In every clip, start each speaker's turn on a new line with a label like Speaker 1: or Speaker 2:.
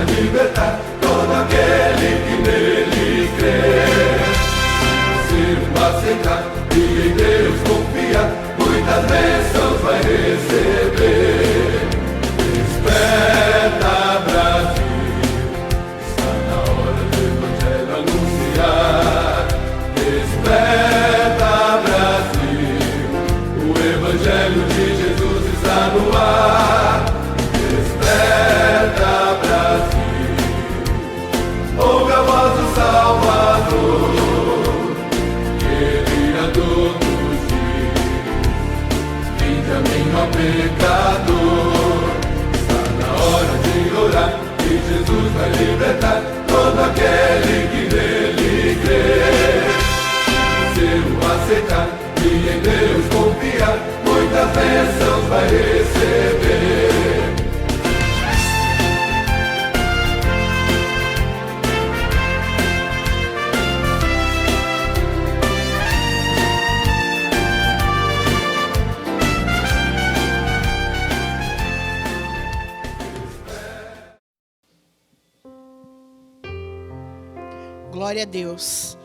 Speaker 1: vai libertar todo aquele que nele crê. Se aceitar e em Deus confiar, muitas bênçãos vai receber. Desperta, Brasil, está na hora do Evangelho anunciar. Desperta, Brasil, o Evangelho de Jesus está no ar. Desperta, Brasil, ouve a voz do Salvador, que vira todos dias. Vinde a mim, ó pecador, está na hora de orar, e Jesus vai libertar todo aquele que nele crê. Se o aceitar e em Deus confiar, muitas bênçãos vai receber.
Speaker 2: Glória a Deus.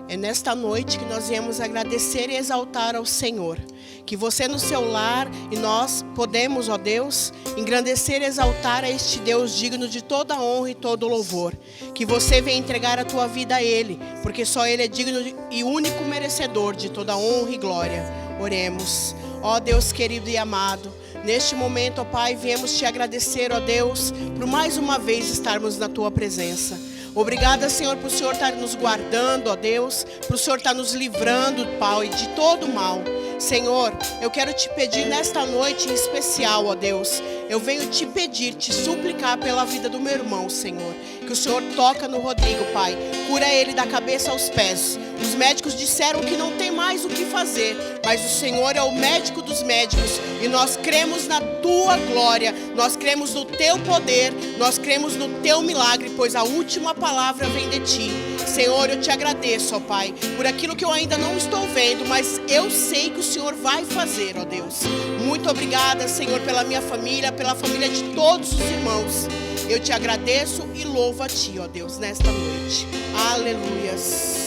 Speaker 2: É nesta noite que nós viemos agradecer e exaltar ao Senhor. Que você no seu lar e nós podemos, ó Deus, engrandecer e exaltar a este Deus digno de toda honra e todo louvor. Que você venha entregar a tua vida a Ele, porque só Ele é digno e único merecedor de toda honra e glória. Oremos. Ó Deus querido e amado, neste momento, ó Pai, viemos te agradecer, ó Deus, por mais uma vez estarmos na tua presença. Obrigada, Senhor, por o Senhor estar nos guardando, ó Deus, por o Senhor estar nos livrando, Pai, de todo o mal. Senhor, eu quero te pedir nesta noite em especial, ó Deus, eu venho te pedir, te suplicar pela vida do meu irmão, Senhor, que o Senhor toca no Rodrigo, Pai, cura ele da cabeça aos pés. Os médicos disseram que não tem mais o que fazer, mas o Senhor é o médico dos médicos e nós cremos na tua glória, nós cremos no teu poder, nós cremos no teu milagre, pois a última palavra vem de ti. Senhor, eu te agradeço, ó Pai, por aquilo que eu ainda não estou vendo, mas eu sei que o Senhor vai fazer, ó Deus. Muito obrigada, Senhor, pela minha família, pela família de todos os irmãos. Eu te agradeço e louvo a ti, ó Deus, nesta noite. Aleluias.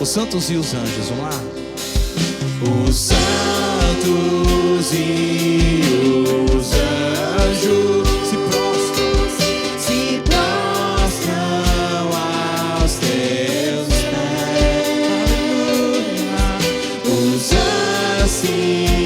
Speaker 3: Os santos e os anjos, vamos lá?
Speaker 1: Os santos e os anjos se prostram aos teus pés. Os anciãos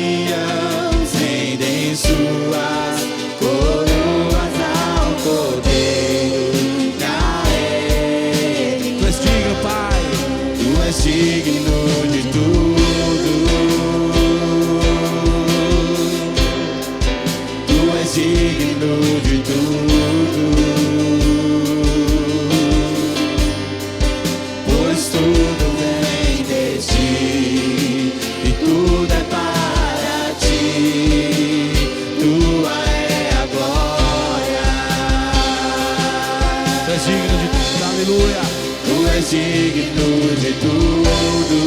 Speaker 3: és digno de tudo, aleluia.
Speaker 1: Tu és digno de tudo.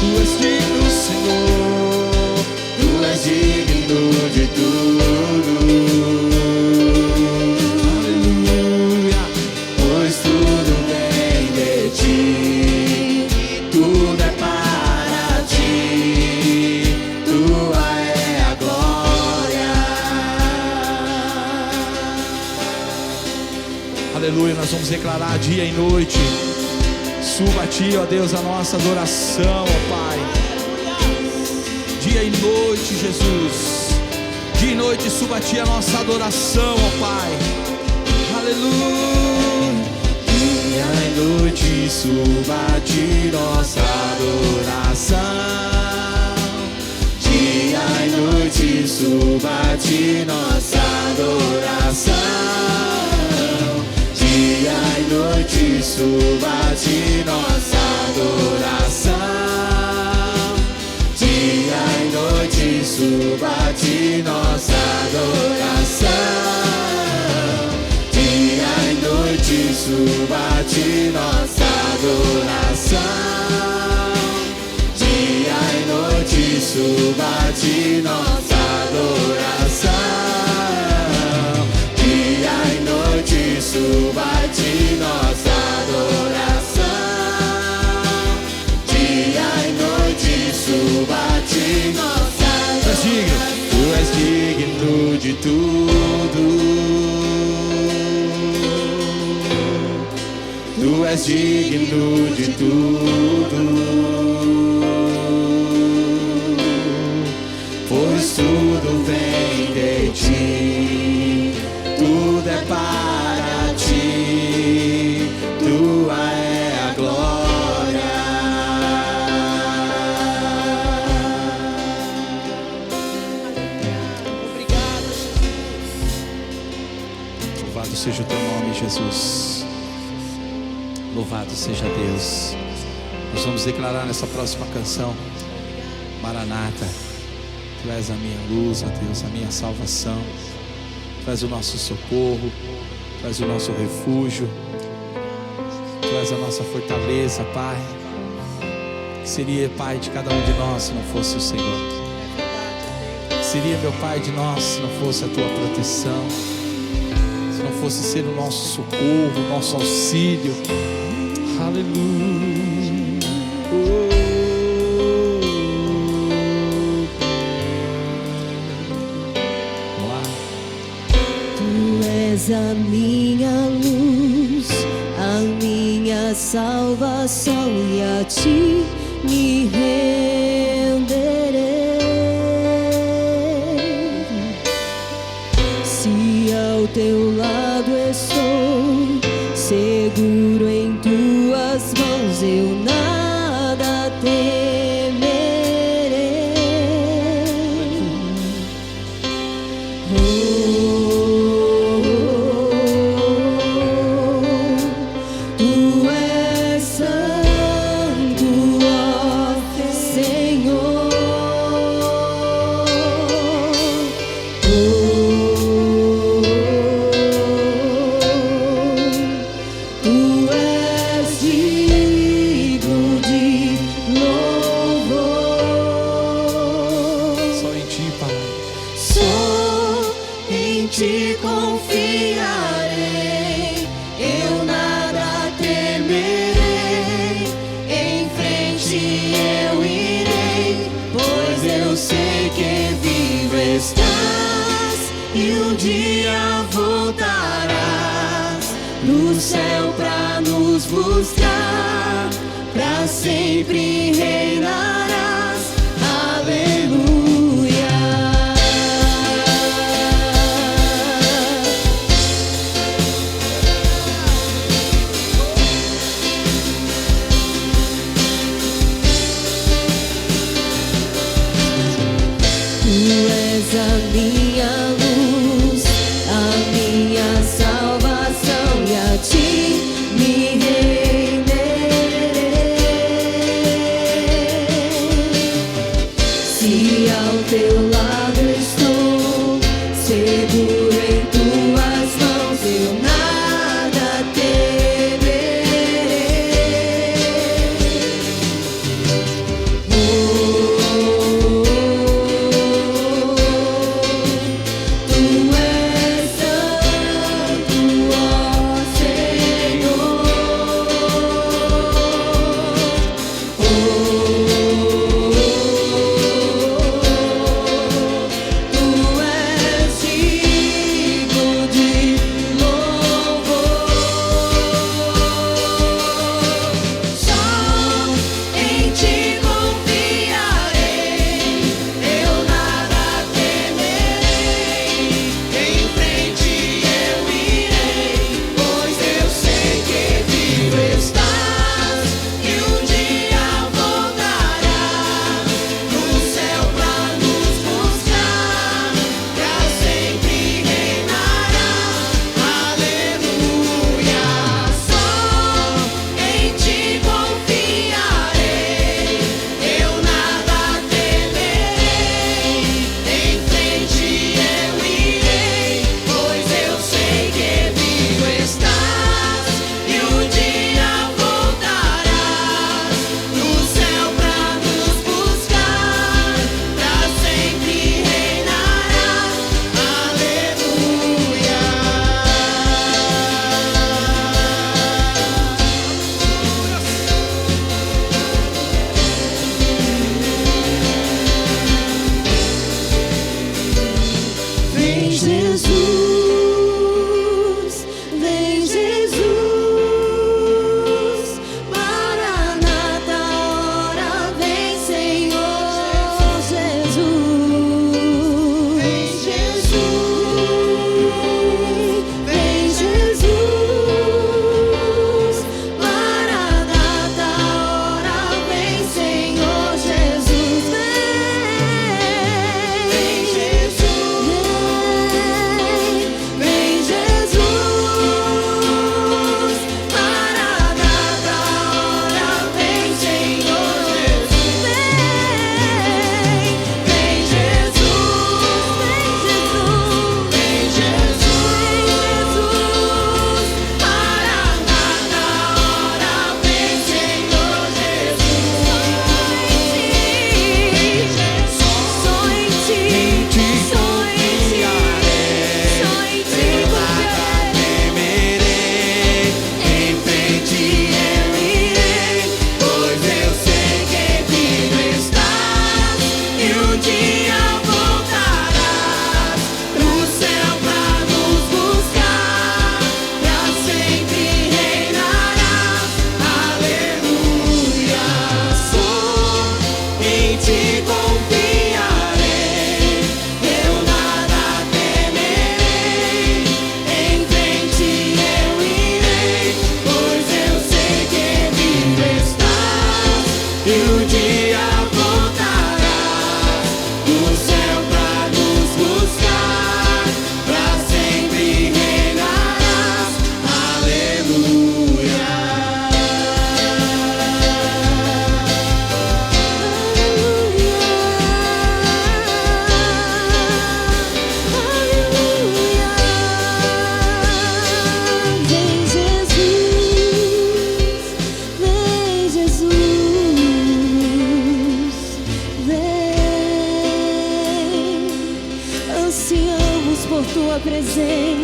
Speaker 3: Tu és digno, Senhor.
Speaker 1: Tu és digno de tudo.
Speaker 3: Aleluia.
Speaker 1: Pois tudo vem de ti, tudo é para ti, tua é a glória.
Speaker 3: Aleluia, nós vamos declarar dia e noite. Suba a ti, ó Deus, a nossa adoração, ó Pai. Dia e noite, Jesus. Dia e noite, suba a ti a nossa adoração, ó Pai. Aleluia.
Speaker 1: Dia e noite suba a ti nossa adoração. Dia e noite suba a ti nossa adoração. Dia e noite suba a ti nossa adoração. Dia e noite suba a ti nossa adoração. Dia e noite suba a ti nossa adoração. Dia e noite suba a ti nossa adoração. Dia e noite suba a ti nossa adoração. Dia e noite suba a ti nossa adoração. Tu és digno de tudo. Tu és digno de tudo. Pois tudo vem de ti, tudo é para ti, tua é a glória.
Speaker 2: Obrigada, Jesus.
Speaker 3: Louvado seja o teu nome, Jesus. Louvado seja Deus. Nós vamos declarar nessa próxima canção: Maranata, Tu és a minha luz, ó Deus, a minha salvação. Tu és o nosso socorro, Tu és o nosso refúgio, Tu és a nossa fortaleza, Pai. Que seria, Pai, de cada um de nós se não fosse o Senhor? Que seria, meu Pai, de nós se não fosse a Tua proteção? Se não fosse ser o nosso socorro, o nosso auxílio? Aleluia.
Speaker 4: Tu és a minha luz, a minha salvação, e a ti me renderei. Se ao teu lado estou, seguro em tuas mãos, eu nada temerei. Tu és santo, ó Senhor. Tu és digno de louvor.
Speaker 3: Só em Ti, Pai.
Speaker 4: Só em ti confiarei, eu nada temerei. Em frente eu irei, pois eu sei que vivo estás e um dia voltarás no céu pra nos buscar, pra sempre reinarás. Aleluia. Tu és a minha luz, a minha salvação, e a ti me renderei. Se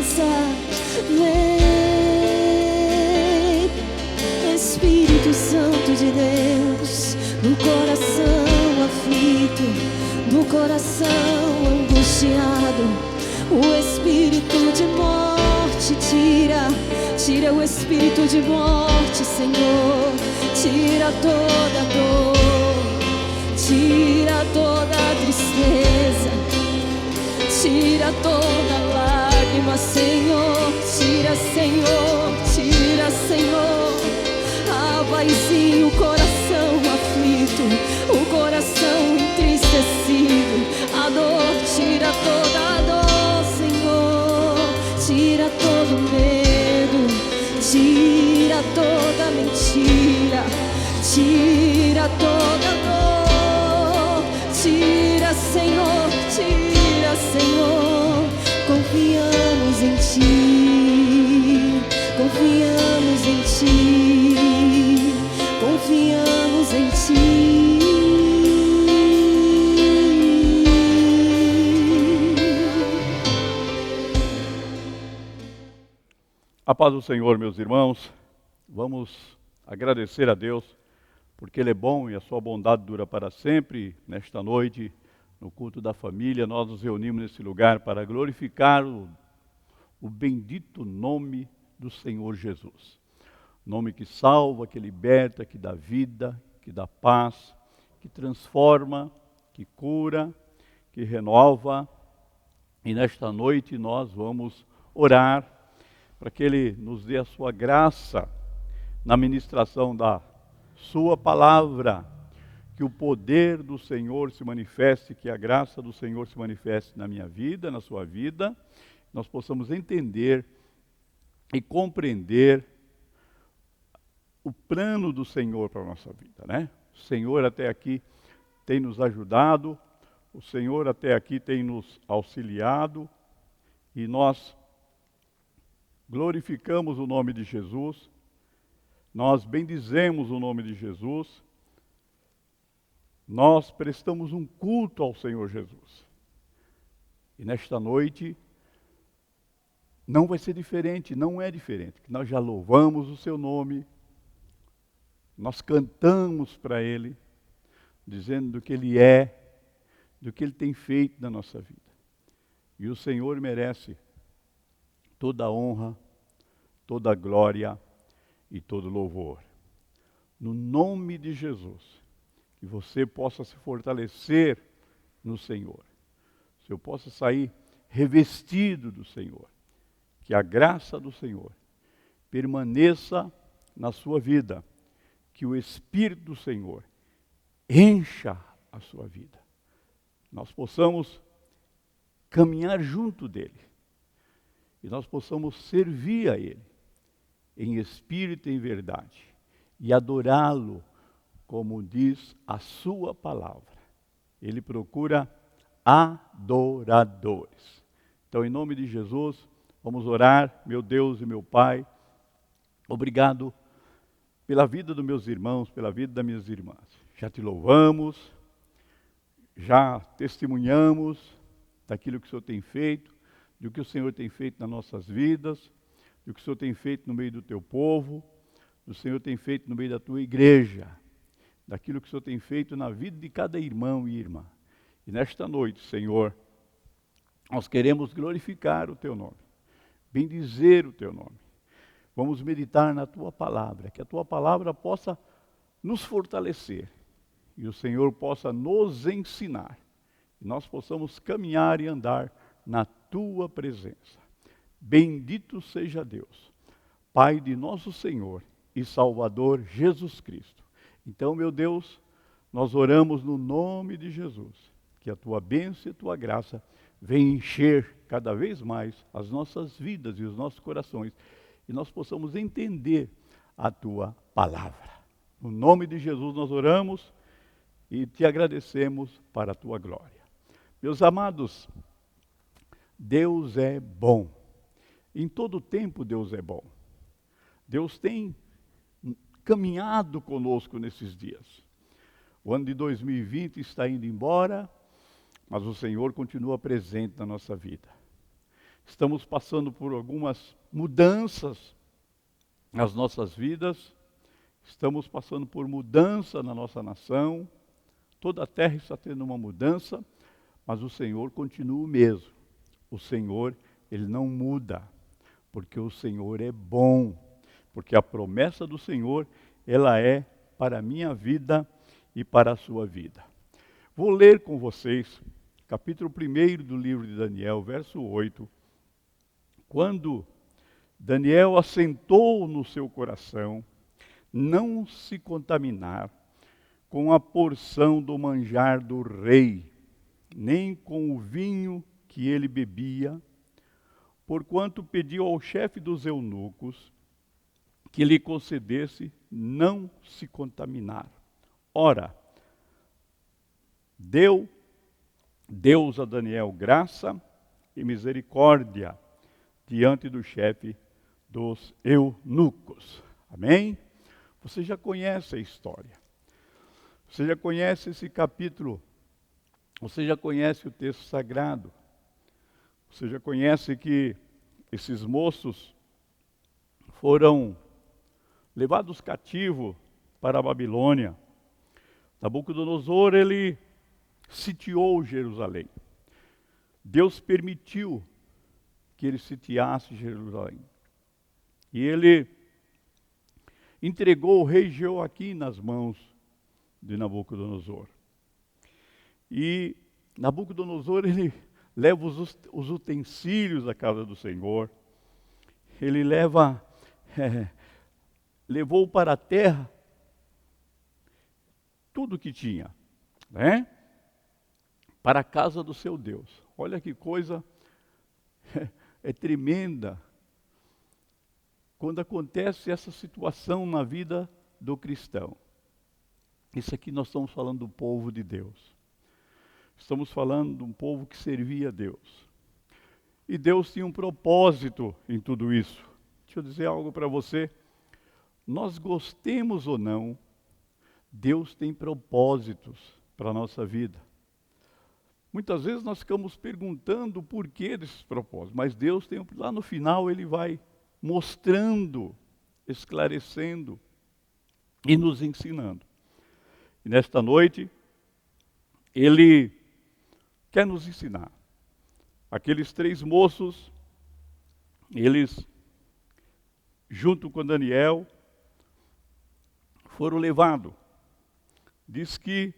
Speaker 4: presença. Vem, Espírito Santo de Deus, no coração aflito, no coração angustiado. O espírito de morte tira o espírito de morte, Senhor. Tira toda dor, tira toda tristeza, tira toda lágrima, Senhor. Tira, Senhor, tira, Senhor. Ah, Paizinho, o coração aflito, o coração entristecido, a dor, tira toda a dor, Senhor. Tira todo medo, tira toda mentira, tira toda dor. Tira, Senhor, tira, Senhor. Confiamos em Ti, confiamos em Ti, confiamos em Ti.
Speaker 5: A paz do Senhor, meus irmãos. Vamos agradecer a Deus, porque Ele é bom e a sua bondade dura para sempre. Nesta noite, no culto da família, nós nos reunimos nesse lugar para glorificar o bendito nome do Senhor Jesus. Nome que salva, que liberta, que dá vida, que dá paz, que transforma, que cura, que renova. E nesta noite nós vamos orar para que Ele nos dê a sua graça na ministração da sua palavra, que o poder do Senhor se manifeste, que a graça do Senhor se manifeste na minha vida, na sua vida, nós possamos entender e compreender o plano do Senhor para a nossa vida, né? O Senhor até aqui tem nos ajudado, o Senhor até aqui tem nos auxiliado, e nós glorificamos o nome de Jesus, nós bendizemos o nome de Jesus, nós prestamos um culto ao Senhor Jesus. E nesta noite não vai ser diferente, não é diferente. Nós já louvamos o seu nome, nós cantamos para Ele, dizendo do que Ele é, do que Ele tem feito na nossa vida. E o Senhor merece toda a honra, toda a glória e todo louvor. No nome de Jesus, que você possa se fortalecer no Senhor, que eu possa sair revestido do Senhor, que a graça do Senhor permaneça na sua vida, que o Espírito do Senhor encha a sua vida, nós possamos caminhar junto dEle, e nós possamos servir a Ele, em espírito e em verdade, e adorá-lo, como diz a sua palavra. Ele procura adoradores. Então, em nome de Jesus, vamos orar. Meu Deus e meu Pai, obrigado pela vida dos meus irmãos, pela vida das minhas irmãs. Já te louvamos, já testemunhamos daquilo que o Senhor tem feito, do que o Senhor tem feito nas nossas vidas, do que o Senhor tem feito no meio do teu povo, do que o Senhor tem feito no meio da tua igreja, daquilo que o Senhor tem feito na vida de cada irmão e irmã. E nesta noite, Senhor, nós queremos glorificar o teu nome, bendizer o teu nome. Vamos meditar na tua palavra, que a tua palavra possa nos fortalecer e o Senhor possa nos ensinar, e nós possamos caminhar e andar na tua presença. Bendito seja Deus, Pai de nosso Senhor e Salvador Jesus Cristo. Então, meu Deus, nós oramos no nome de Jesus, que a tua bênção e a tua graça venham encher cada vez mais as nossas vidas e os nossos corações, e nós possamos entender a tua palavra. No nome de Jesus nós oramos e te agradecemos para a tua glória. Meus amados, Deus é bom. Em todo tempo Deus é bom. Deus tem caminhado conosco nesses dias. O ano de 2020 está indo embora, mas o Senhor continua presente na nossa vida. estamos passando por algumas mudanças nas nossas vidas, estamos passando por mudança na nossa nação, toda a terra está tendo uma mudança, mas o Senhor continua o mesmo. O Senhor, Ele não muda, porque o Senhor é bom, porque a promessa do Senhor, ela é para a minha vida e para a sua vida. Vou ler com vocês, capítulo 1 do livro de Daniel, verso 8. Quando Daniel assentou no seu coração não se contaminar com a porção do manjar do rei, nem com o vinho que ele bebia, porquanto pediu ao chefe dos eunucos que lhe concedesse não se contaminar. Ora, deu Deus a Daniel graça e misericórdia diante do chefe dos eunucos. Amém? Você já conhece a história. Você já conhece esse capítulo. Você já conhece o texto sagrado. Você já conhece que esses moços foram levados cativos para a Babilônia. Nabucodonosor, ele sitiou Jerusalém. Deus permitiu que ele sitiasse Jerusalém. E ele entregou o rei Jeoaquim nas mãos de Nabucodonosor. E Nabucodonosor, ele leva os utensílios da casa do Senhor, ele levou para a terra tudo que tinha, né? Para a casa do seu Deus. Olha que coisa é tremenda quando acontece essa situação na vida do cristão. Isso aqui nós estamos falando do povo de Deus. Estamos falando de um povo que servia a Deus. E Deus tinha um propósito em tudo isso. Deixa eu dizer algo para você. Nós gostemos ou não, Deus tem propósitos para a nossa vida. Muitas vezes nós ficamos perguntando o porquê desses propósitos, mas Deus tem, lá no final, Ele vai mostrando, esclarecendo e nos ensinando. E nesta noite, Ele quer nos ensinar. Aqueles 3 moços, eles, junto com Daniel, foram levados. Diz que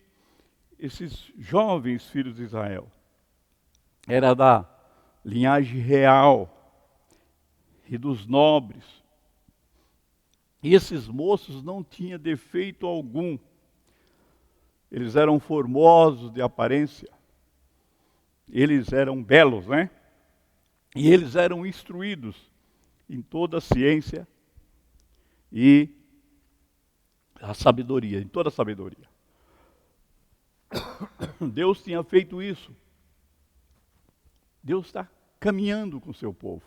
Speaker 5: esses jovens filhos de Israel era da linhagem real e dos nobres. E esses moços não tinham defeito algum. Eles eram formosos de aparência. Eles eram belos, né? E eles eram instruídos em toda a ciência e a sabedoria, em toda a sabedoria. Deus tinha feito isso. Deus está caminhando com o seu povo.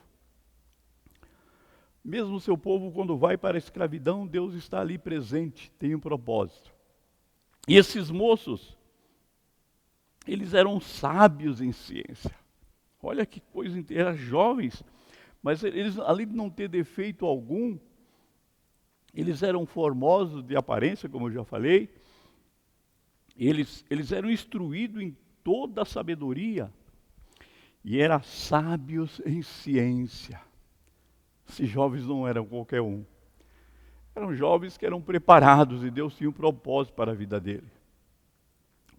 Speaker 5: Mesmo o seu povo, quando vai para a escravidão, Deus está ali presente, tem um propósito. E esses moços, eles eram sábios em ciência. Olha que coisa, eram jovens, mas eles, além de não ter defeito algum, eles eram formosos de aparência, como eu já falei. Eles eram instruídos em toda a sabedoria e eram sábios em ciência. Esses jovens não eram qualquer um. Eram jovens que eram preparados e Deus tinha um propósito para a vida dele.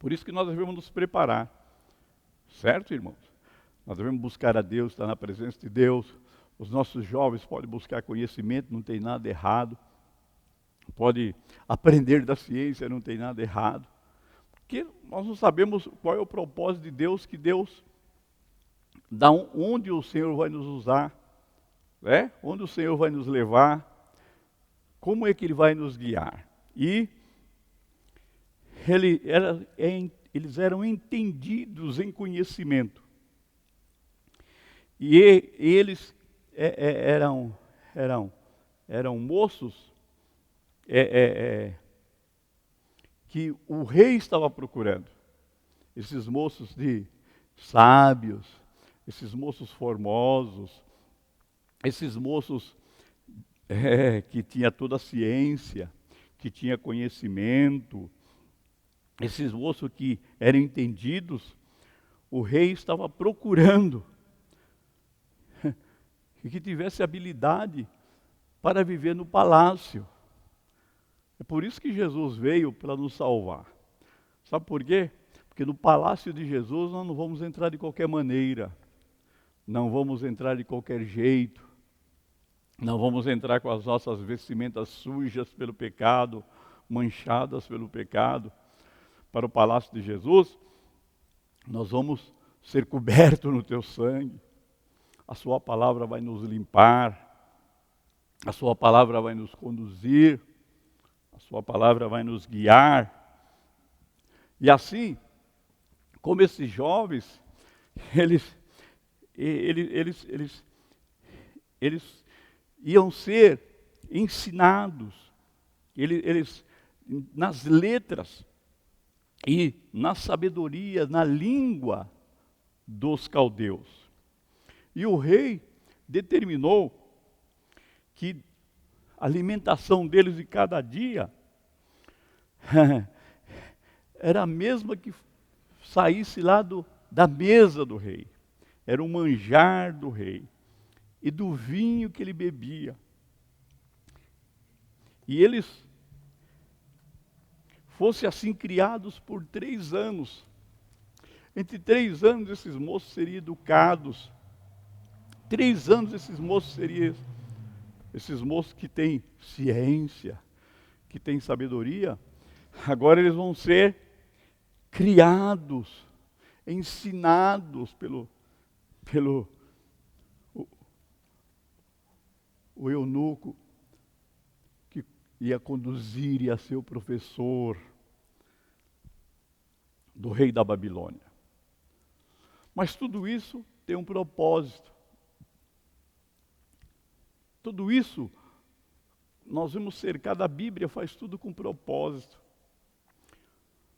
Speaker 5: Por isso que nós devemos nos preparar. Certo, irmãos? Nós devemos buscar a Deus, estar na presença de Deus. Os nossos jovens podem buscar conhecimento, não tem nada errado. Pode aprender da ciência, não tem nada errado. Porque nós não sabemos qual é o propósito de Deus, que Deus dá onde o Senhor vai nos usar, né? Onde o Senhor vai nos levar, como é que Ele vai nos guiar. E eles eram entendidos em conhecimento. E eles eram moços que o rei estava procurando. Esses moços de sábios, esses moços formosos, esses moços que tinha toda a ciência, que tinha conhecimento, esses moços que eram entendidos, o rei estava procurando que tivesse habilidade para viver no palácio. É por isso que Jesus veio para nos salvar. Sabe por quê? Porque no palácio de Jesus nós não vamos entrar de qualquer maneira, não vamos entrar de qualquer jeito, não vamos entrar com as nossas vestimentas sujas pelo pecado, manchadas pelo pecado. Para o palácio de Jesus, nós vamos ser cobertos no teu sangue. A sua palavra vai nos limpar, a sua palavra vai nos conduzir, a sua palavra vai nos guiar. E assim, como esses jovens, eles iam ser ensinados, eles nas letras e na sabedoria, na língua dos caldeus. E o rei determinou que a alimentação deles de cada dia era a mesma que saísse lá da mesa do rei. Era o manjar do rei e do vinho que ele bebia. E eles fossem assim criados por 3 anos. Entre 3 anos esses moços seriam educados. 3 anos esses moços seriam esses moços que têm ciência, que têm sabedoria. Agora eles vão ser criados, ensinados pelo o eunuco que ia conduzir, ia ser o professor do rei da Babilônia. Mas tudo isso tem um propósito. Tudo isso, nós vamos cercar da Bíblia, faz tudo com propósito.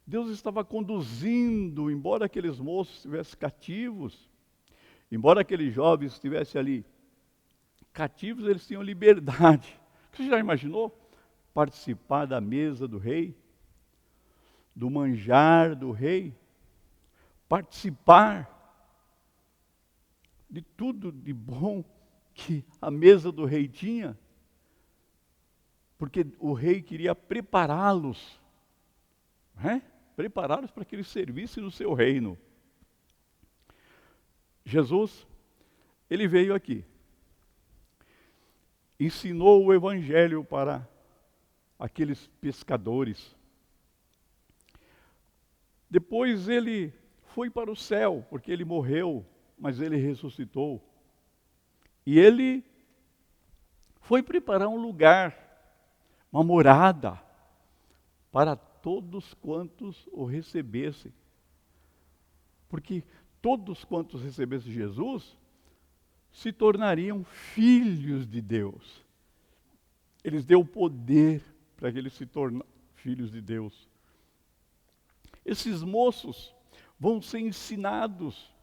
Speaker 5: Deus estava conduzindo, embora aqueles moços estivessem cativos, embora aqueles jovens estivessem ali cativos, eles tinham liberdade. Você já imaginou participar da mesa do rei? Do manjar do rei? Participar de tudo de bom que a mesa do rei tinha? Porque o rei queria prepará-los, prepará-los para que eles servissem no seu reino. Jesus, ele veio aqui, ensinou o evangelho para aqueles pescadores. Depois ele foi para o céu, porque ele morreu, mas ele ressuscitou. E ele foi preparar um lugar, uma morada, para todos quantos o recebessem. Porque todos quantos recebessem Jesus se tornariam filhos de Deus. Eles deu poder para que eles se tornassem filhos de Deus. Esses moços vão ser ensinados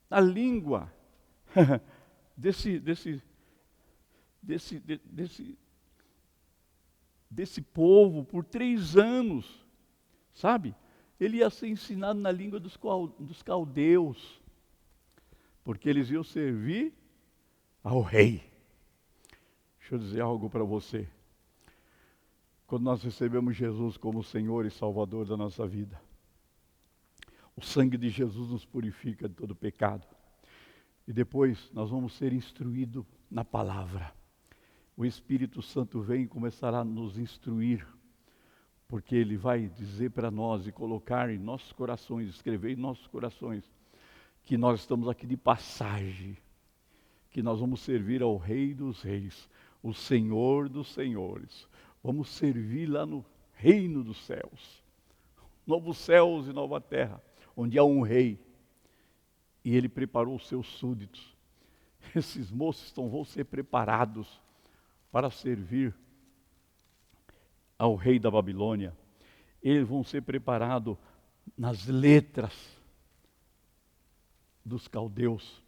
Speaker 5: na língua desse povo por 3 anos, sabe? Ele ia ser ensinado na língua dos caldeus, porque eles iam servir ao rei. Deixa eu dizer algo para você. Quando nós recebemos Jesus como Senhor e Salvador da nossa vida, o sangue de Jesus nos purifica de todo pecado. E depois nós vamos ser instruídos na palavra. O Espírito Santo vem e começará a nos instruir, porque Ele vai dizer para nós e colocar em nossos corações, escrever em nossos corações, que nós estamos aqui de passagem, que nós vamos servir ao Rei dos Reis, o Senhor dos Senhores. Vamos servir lá no reino dos céus, novos céus e nova terra, onde há um rei. E ele preparou os seus súditos. Esses moços vão ser preparados para servir ao rei da Babilônia. Eles vão ser preparados nas letras. dos caldeus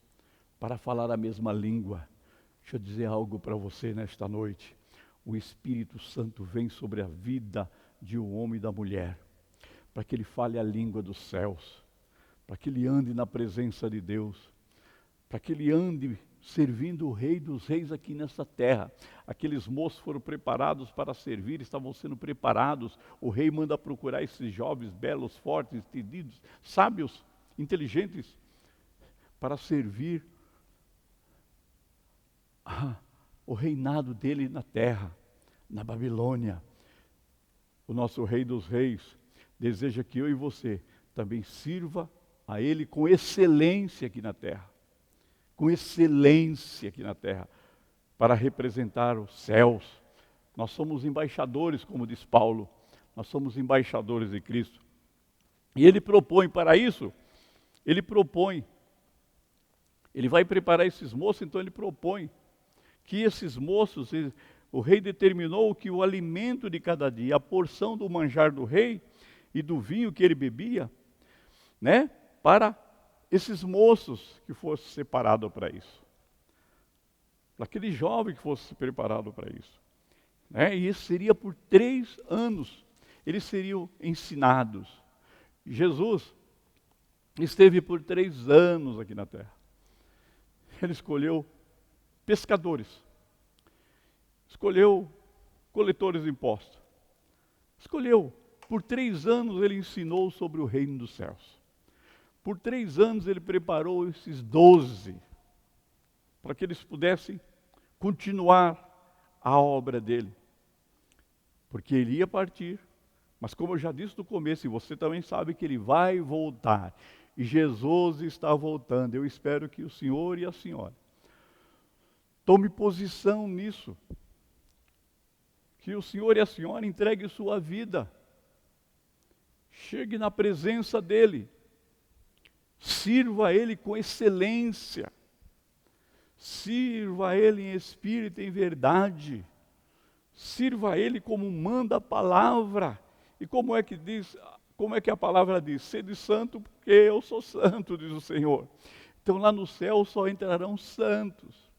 Speaker 5: para falar a mesma língua. Deixa eu dizer algo para você nesta noite. O Espírito Santo vem sobre a vida de um homem e da mulher, para que ele fale a língua dos céus, para que ele ande na presença de Deus, para que ele ande servindo o Rei dos Reis aqui nessa terra. Aqueles moços foram preparados para servir, estavam sendo preparados. O rei manda procurar esses jovens belos, fortes, entendidos, sábios, inteligentes, para servir o reinado dele na terra, na Babilônia. O nosso Rei dos Reis deseja que eu e você também sirva a ele com excelência aqui na terra. Com excelência aqui na terra, para representar os céus. Nós somos embaixadores, como diz Paulo, nós somos embaixadores de Cristo. E ele propõe para isso, ele vai preparar esses moços, então ele propõe que esses moços, o rei determinou que o alimento de cada dia, a porção do manjar do rei e do vinho que ele bebia, né, para esses moços que fossem separados para isso. Para aquele jovem que fosse preparado para isso. Né? E isso seria por 3 anos. Eles seriam ensinados. Jesus esteve por 3 anos aqui na terra. Ele escolheu pescadores. Escolheu coletores de impostos. Escolheu. Por 3 anos ele ensinou sobre o reino dos céus. Por 3 anos ele preparou esses 12 para que eles pudessem continuar a obra dele. Porque ele ia partir, mas como eu já disse no começo, e você também sabe que ele vai voltar. E Jesus está voltando. Eu espero que o senhor e a senhora tome posição nisso. Que o senhor e a senhora entreguem sua vida. Chegue na presença dele. Sirva a ele com excelência. Sirva a ele em espírito e em verdade. Sirva a ele como manda a palavra. E como é que a palavra diz? Sede santo porque eu sou santo, diz o Senhor. Então lá no céu só entrarão santos.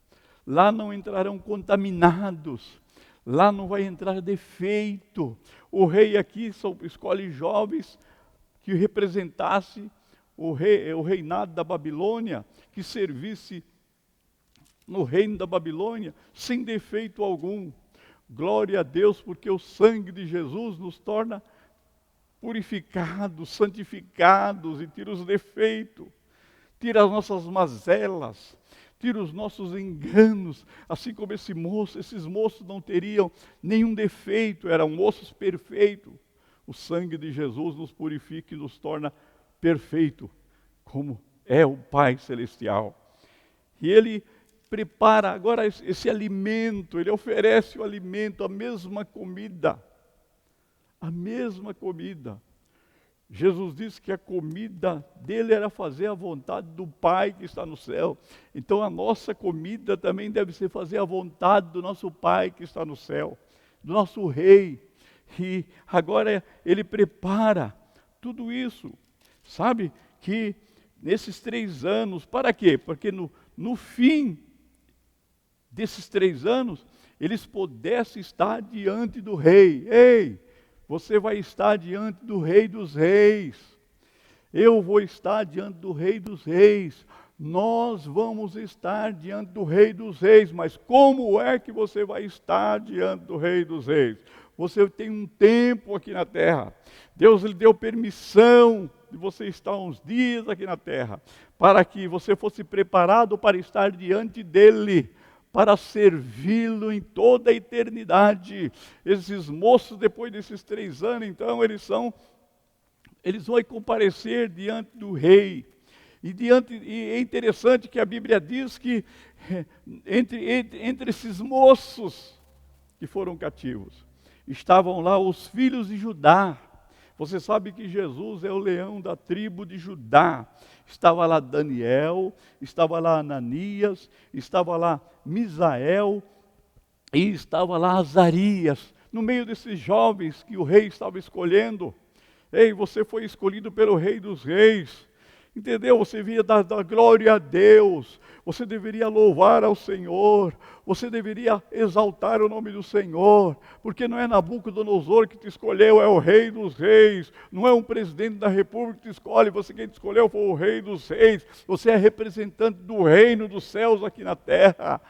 Speaker 5: Lá não entrarão contaminados. Lá não vai entrar defeito. O rei aqui escolhe jovens que representasse o reinado da Babilônia, que servisse no reino da Babilônia, sem defeito algum. Glória a Deus, porque o sangue de Jesus nos torna purificados, santificados e tira os defeitos, tira as nossas mazelas, tira os nossos enganos, assim como esses moços não teriam nenhum defeito, eram moços perfeitos. O sangue de Jesus nos purifica e nos torna perfeito, como é o Pai Celestial. E ele prepara agora esse alimento, ele oferece o alimento, a mesma comida. A mesma comida. Jesus disse que a comida dele era fazer a vontade do Pai que está no céu. Então a nossa comida também deve ser fazer a vontade do nosso Pai que está no céu, do nosso Rei. E agora ele prepara tudo isso. Sabe que nesses 3 anos, para quê? Porque no fim desses 3 anos, eles pudessem estar diante do rei. Ei, você vai estar diante do Rei dos Reis. Eu vou estar diante do Rei dos Reis. Nós vamos estar diante do Rei dos Reis. Mas como é que você vai estar diante do Rei dos Reis? Você tem um tempo aqui na terra. Deus lhe deu permissão de você estar uns dias aqui na terra, para que você fosse preparado para estar diante dele, para servi-lo em toda a eternidade. Esses moços, depois desses 3 anos, então, eles vão comparecer diante do rei. E é interessante que a Bíblia diz que entre esses moços que foram cativos, estavam lá os filhos de Judá. Você sabe que Jesus é o leão da tribo de Judá. Estava lá Daniel, estava lá Ananias, estava lá Misael e estava lá Azarias, no meio desses jovens que o rei estava escolhendo. Ei, você foi escolhido pelo Rei dos Reis. Entendeu? Você devia dar glória a Deus, você deveria louvar ao Senhor, você deveria exaltar o nome do Senhor, porque não é Nabucodonosor que te escolheu, é o Rei dos Reis, não é um presidente da República que te escolhe, você quem te escolheu foi o Rei dos Reis, você é representante do reino dos céus aqui na terra,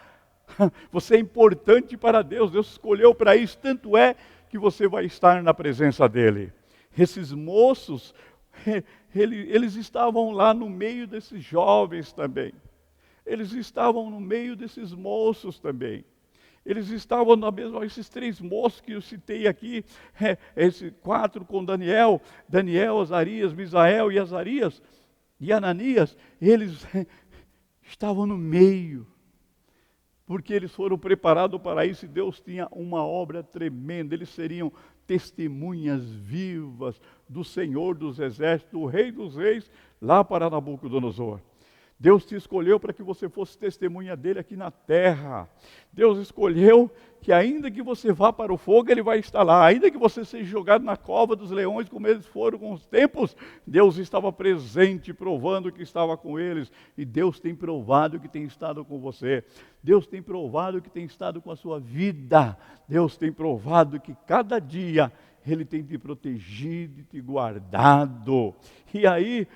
Speaker 5: você é importante para Deus, Deus escolheu para isso, tanto é que você vai estar na presença dEle. Esses moços, eles estavam lá no meio desses jovens também. Eles estavam no meio desses moços também. Eles estavam na mesma, esses 3 moços que eu citei aqui, esses 4 com Daniel, Azarias, Misael e Azarias, e Ananias, eles estavam no meio, porque eles foram preparados para isso e Deus tinha uma obra tremenda, eles seriam testemunhas vivas do Senhor dos Exércitos, do Rei dos Reis, lá para Nabucodonosor. Deus te escolheu para que você fosse testemunha dele aqui na terra. Deus escolheu que ainda que você vá para o fogo, ele vai estar lá. Ainda que você seja jogado na cova dos leões, como eles foram com os tempos, Deus estava presente, provando que estava com eles. E Deus tem provado que tem estado com você. Deus tem provado que tem estado com a sua vida. Deus tem provado que cada dia Ele tem te protegido e te guardado. E aí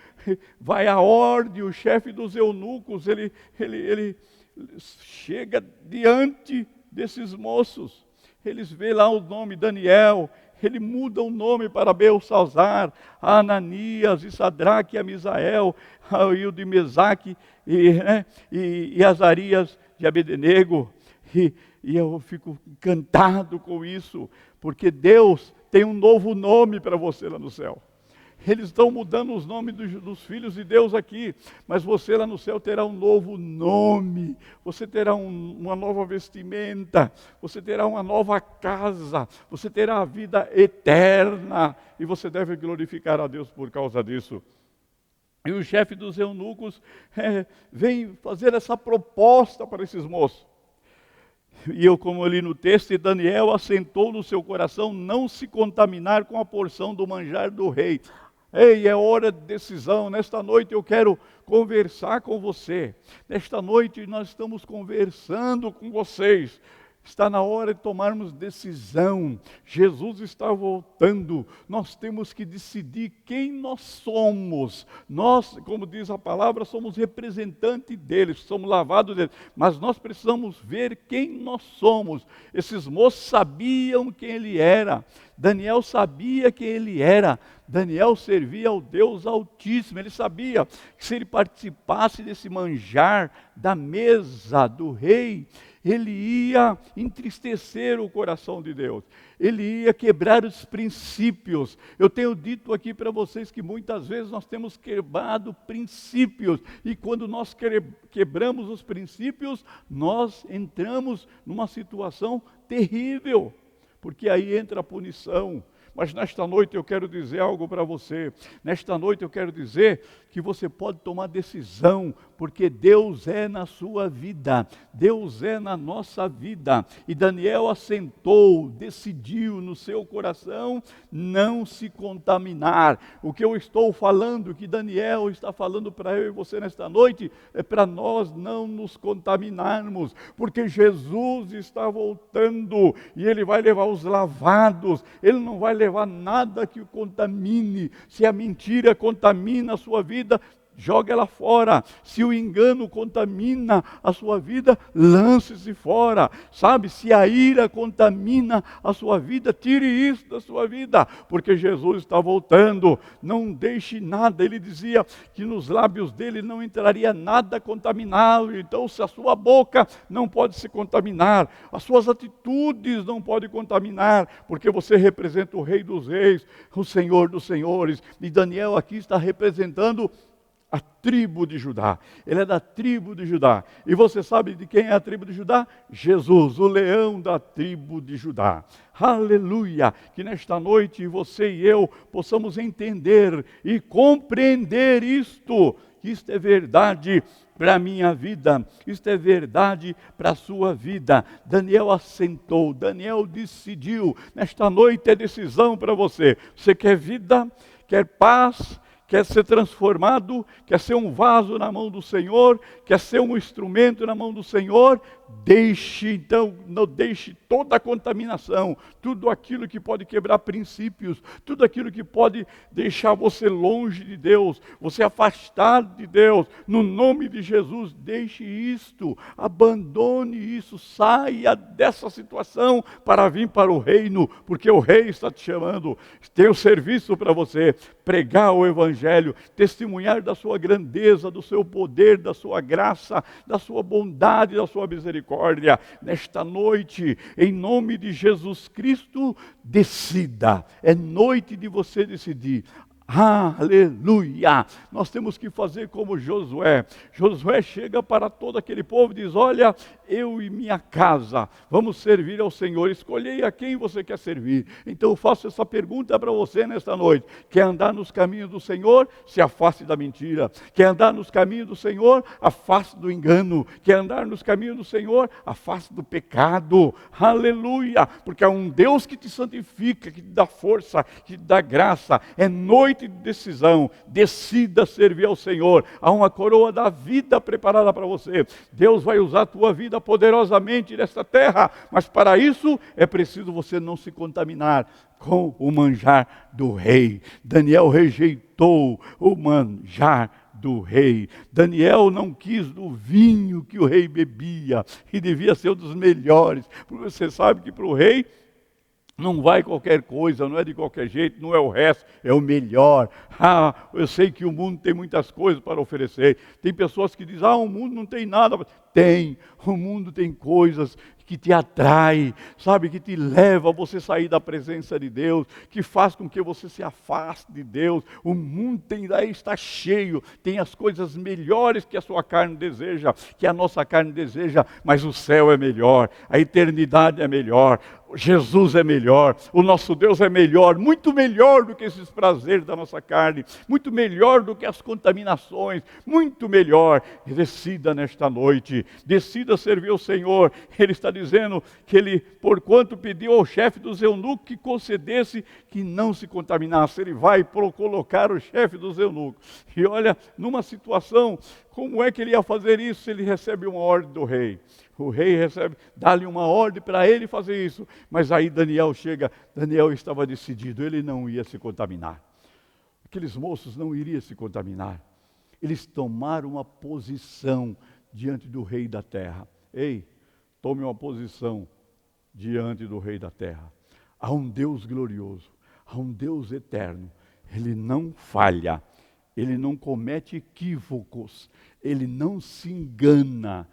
Speaker 5: vai a ordem, o chefe dos eunucos, ele chega diante desses moços. Eles vê lá o nome Daniel, ele muda o nome para Belsalzar, a Ananias, e Sadraque, e a Misael, e o de Mesaque, e Azarias de Abednego. E eu fico encantado com isso, porque Deus tem um novo nome para você lá no céu. Eles estão mudando os nomes dos filhos de Deus aqui, mas você lá no céu terá um novo nome, você terá uma nova vestimenta, você terá uma nova casa, você terá a vida eterna, e você deve glorificar a Deus por causa disso. E o chefe dos eunucos vem fazer essa proposta para esses moços. E eu, como ali no texto, e Daniel assentou no seu coração não se contaminar com a porção do manjar do rei. Ei, é hora de decisão. Nesta noite eu quero conversar com você. Nesta noite nós estamos conversando com vocês. Está na hora de tomarmos decisão. Jesus está voltando. Nós temos que decidir quem nós somos. Nós, como diz a palavra, somos representantes deles, somos lavados deles. Mas nós precisamos ver quem nós somos. Esses moços sabiam quem ele era. Daniel sabia quem ele era. Daniel servia ao Deus Altíssimo. Ele sabia que se ele participasse desse manjar da mesa do rei, ele ia entristecer o coração de Deus, ele ia quebrar os princípios. Eu tenho dito aqui para vocês que muitas vezes nós temos quebrado princípios, e quando nós quebramos os princípios, nós entramos numa situação terrível, porque aí entra a punição. Mas nesta noite eu quero dizer algo para você. Nesta noite eu quero dizer que você pode tomar decisão, porque Deus é na sua vida, Deus é na nossa vida. E Daniel assentou, decidiu no seu coração não se contaminar. O que eu estou falando, que Daniel está falando para eu e você nesta noite, é para nós não nos contaminarmos, porque Jesus está voltando e Ele vai levar os lavados, Ele não vai levar nada que o contamine. Se a mentira contamina a sua vida, jogue ela fora. Se o engano contamina a sua vida, lance-se fora. Sabe, se a ira contamina a sua vida, tire isso da sua vida, porque Jesus está voltando. Não deixe nada. Ele dizia que nos lábios dele não entraria nada contaminado. Então, se a sua boca não pode se contaminar, as suas atitudes não podem contaminar, porque você representa o Rei dos Reis, o Senhor dos Senhores. E Daniel aqui está representando a tribo de Judá. Ele é da tribo de Judá. E você sabe de quem é a tribo de Judá? Jesus, o leão da tribo de Judá. Aleluia! Que nesta noite você e eu possamos entender e compreender isto. Isto é verdade para a minha vida, isto é verdade para a sua vida. Daniel assentou, Daniel decidiu. Nesta noite é decisão para você. Você quer vida, quer paz, quer ser transformado, quer ser um vaso na mão do Senhor, quer ser um instrumento na mão do Senhor, deixe toda a contaminação, tudo aquilo que pode quebrar princípios, tudo aquilo que pode deixar você longe de Deus, você afastado de Deus, no nome de Jesus, deixe isto, abandone isso, saia dessa situação para vir para o reino, porque o rei está te chamando, tem o serviço para você, pregar o evangelho, testemunhar da sua grandeza, do seu poder, da sua graça, da sua bondade, da sua misericórdia. Nesta noite, em nome de Jesus Cristo, decida. É noite de você decidir. Aleluia! Nós temos que fazer como Josué. Josué chega para todo aquele povo e diz: olha, eu e minha casa vamos servir ao Senhor. Escolhei a quem você quer servir. Então eu faço essa pergunta para você nesta noite. Quer andar nos caminhos do Senhor? Se afaste da mentira. Quer andar nos caminhos do Senhor? Afaste do engano. Quer andar nos caminhos do Senhor? Afaste do pecado. Aleluia! Porque há um Deus que te santifica, que te dá força, que te dá graça. É noite de decisão, decida servir ao Senhor. Há uma coroa da vida preparada para você. Deus vai usar a tua vida poderosamente nesta terra, mas para isso é preciso você não se contaminar com o manjar do rei. Daniel rejeitou o manjar do rei. Daniel não quis do vinho que o rei bebia, e devia ser um dos melhores, porque você sabe que para o rei não vai qualquer coisa, não é de qualquer jeito, não é o resto, é o melhor. Eu sei que o mundo tem muitas coisas para oferecer. Tem pessoas que dizem: o mundo não tem nada. Tem, o mundo tem coisas que te atrai, sabe, que te leva a você sair da presença de Deus, que faz com que você se afaste de Deus. O mundo está cheio, tem as coisas melhores que a sua carne deseja, que a nossa carne deseja, mas o céu é melhor, a eternidade é melhor, Jesus é melhor, o nosso Deus é melhor, muito melhor do que esses prazeres da nossa carne, muito melhor do que as contaminações, muito melhor. Decida nesta noite, decida servir ao Senhor. Ele está dizendo que ele, porquanto pediu ao chefe dos eunucos que concedesse que não se contaminasse, ele vai colocar o chefe dos eunucos. E olha, numa situação, como é que ele ia fazer isso? Ele recebe uma ordem do rei. O rei dá-lhe uma ordem para ele fazer isso. Mas aí Daniel chega, Daniel estava decidido, ele não ia se contaminar. Aqueles moços não iriam se contaminar. Eles tomaram uma posição diante do rei da terra. Ei, tome uma posição diante do rei da terra. Há um Deus glorioso, há um Deus eterno. Ele não falha, ele não comete equívocos, ele não se engana.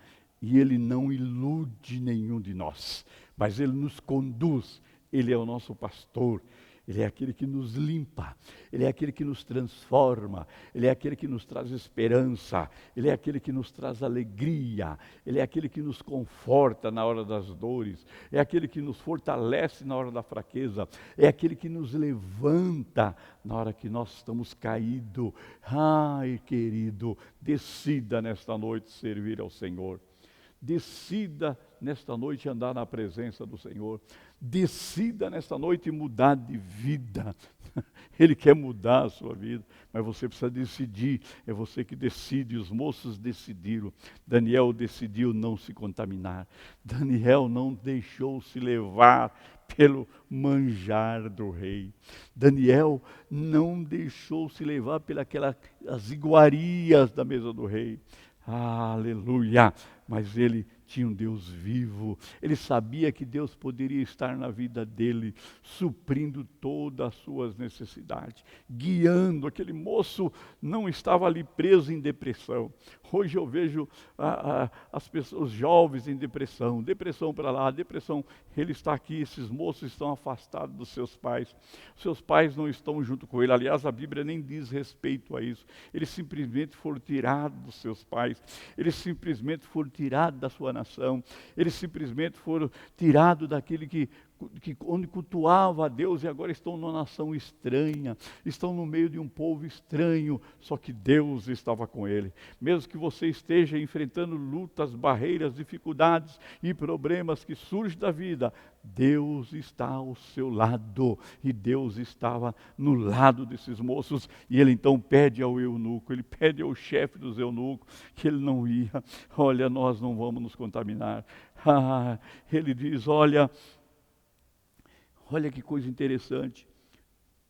Speaker 5: E Ele não ilude nenhum de nós, mas Ele nos conduz, Ele é o nosso pastor, Ele é aquele que nos limpa, Ele é aquele que nos transforma, Ele é aquele que nos traz esperança, Ele é aquele que nos traz alegria, Ele é aquele que nos conforta na hora das dores, é aquele que nos fortalece na hora da fraqueza, é aquele que nos levanta na hora que nós estamos caídos. Ai, querido, decida nesta noite servir ao Senhor. Decida nesta noite andar na presença do Senhor. Decida nesta noite mudar de vida. Ele quer mudar a sua vida, mas você precisa decidir. É você que decide. Os moços decidiram. Daniel decidiu não se contaminar. Daniel não deixou se levar pelo manjar do rei. Daniel não deixou se levar pelas iguarias da mesa do rei. Aleluia! Mas ele tinha um Deus vivo, ele sabia que Deus poderia estar na vida dele, suprindo todas as suas necessidades, guiando. Aquele moço não estava ali preso em depressão. Hoje eu vejo as pessoas, os jovens em depressão para lá, depressão. Ele está aqui, esses moços estão afastados dos seus pais não estão junto com ele. Aliás, a Bíblia nem diz respeito a isso. Eles simplesmente foram tirados dos seus pais, eles simplesmente foram tirados da sua nação, eles simplesmente foram tirados daquele que onde cultuava a Deus e agora estão numa nação estranha, estão no meio de um povo estranho, só que Deus estava com ele. Mesmo que você esteja enfrentando lutas, barreiras, dificuldades e problemas que surgem da vida, Deus está ao seu lado, e Deus estava no lado desses moços, e ele então pede ao eunuco, ele pede ao chefe dos eunucos, que ele não ia, olha, nós não vamos nos contaminar. Ele diz, olha que coisa interessante,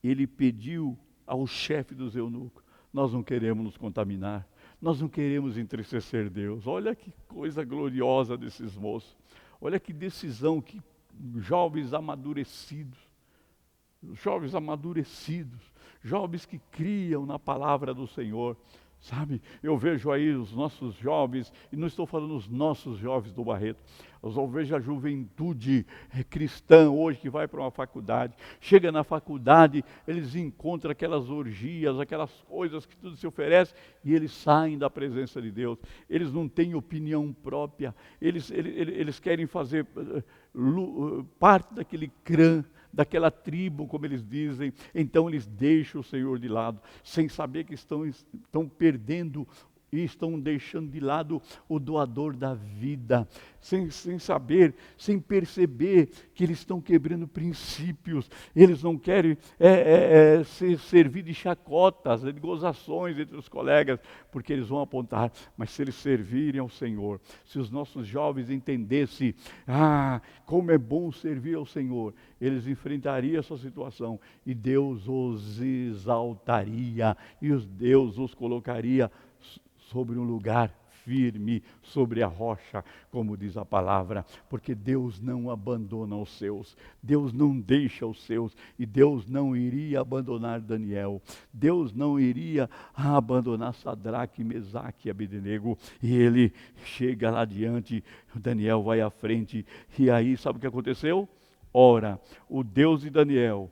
Speaker 5: ele pediu ao chefe dos eunucos, nós não queremos nos contaminar, nós não queremos entristecer Deus. Olha que coisa gloriosa desses moços, olha que decisão, que jovens amadurecidos, jovens que criam na palavra do Senhor. Sabe, eu vejo aí os nossos jovens, e não estou falando os nossos jovens do Barreto, eu vejo a juventude cristã hoje que vai para uma faculdade, chega na faculdade, eles encontram aquelas orgias, aquelas coisas que tudo se oferece, e eles saem da presença de Deus, eles não têm opinião própria, eles querem fazer parte daquele clã, daquela tribo, como eles dizem, então eles deixam o Senhor de lado, sem saber que estão perdendo e estão deixando de lado o doador da vida, sem saber, sem perceber que eles estão quebrando princípios, eles não querem ser servir de chacotas, de gozações entre os colegas, porque eles vão apontar, mas se eles servirem ao Senhor, se os nossos jovens entendessem, como é bom servir ao Senhor, eles enfrentariam essa situação, e Deus os exaltaria, e Deus os colocaria sobre um lugar firme, sobre a rocha, como diz a palavra, porque Deus não abandona os seus, Deus não deixa os seus, e Deus não iria abandonar Daniel, Deus não iria abandonar Sadraque, Mesaque e Abednego, e ele chega lá adiante, Daniel vai à frente, e aí sabe o que aconteceu? Ora, o Deus de Daniel,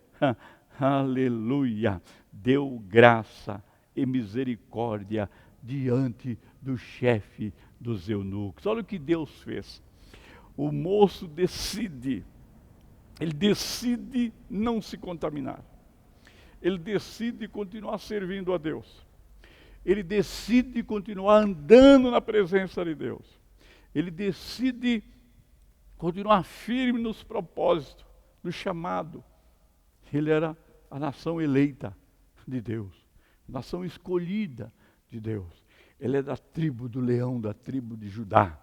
Speaker 5: aleluia, deu graça e misericórdia diante do chefe dos eunucos. Olha o que Deus fez. O moço decide, ele decide não se contaminar. Ele decide continuar servindo a Deus. Ele decide continuar andando na presença de Deus. Ele decide continuar firme nos propósitos, no chamado. Ele era a nação eleita de Deus, nação escolhida de Deus. Ele é da tribo do leão, da tribo de Judá.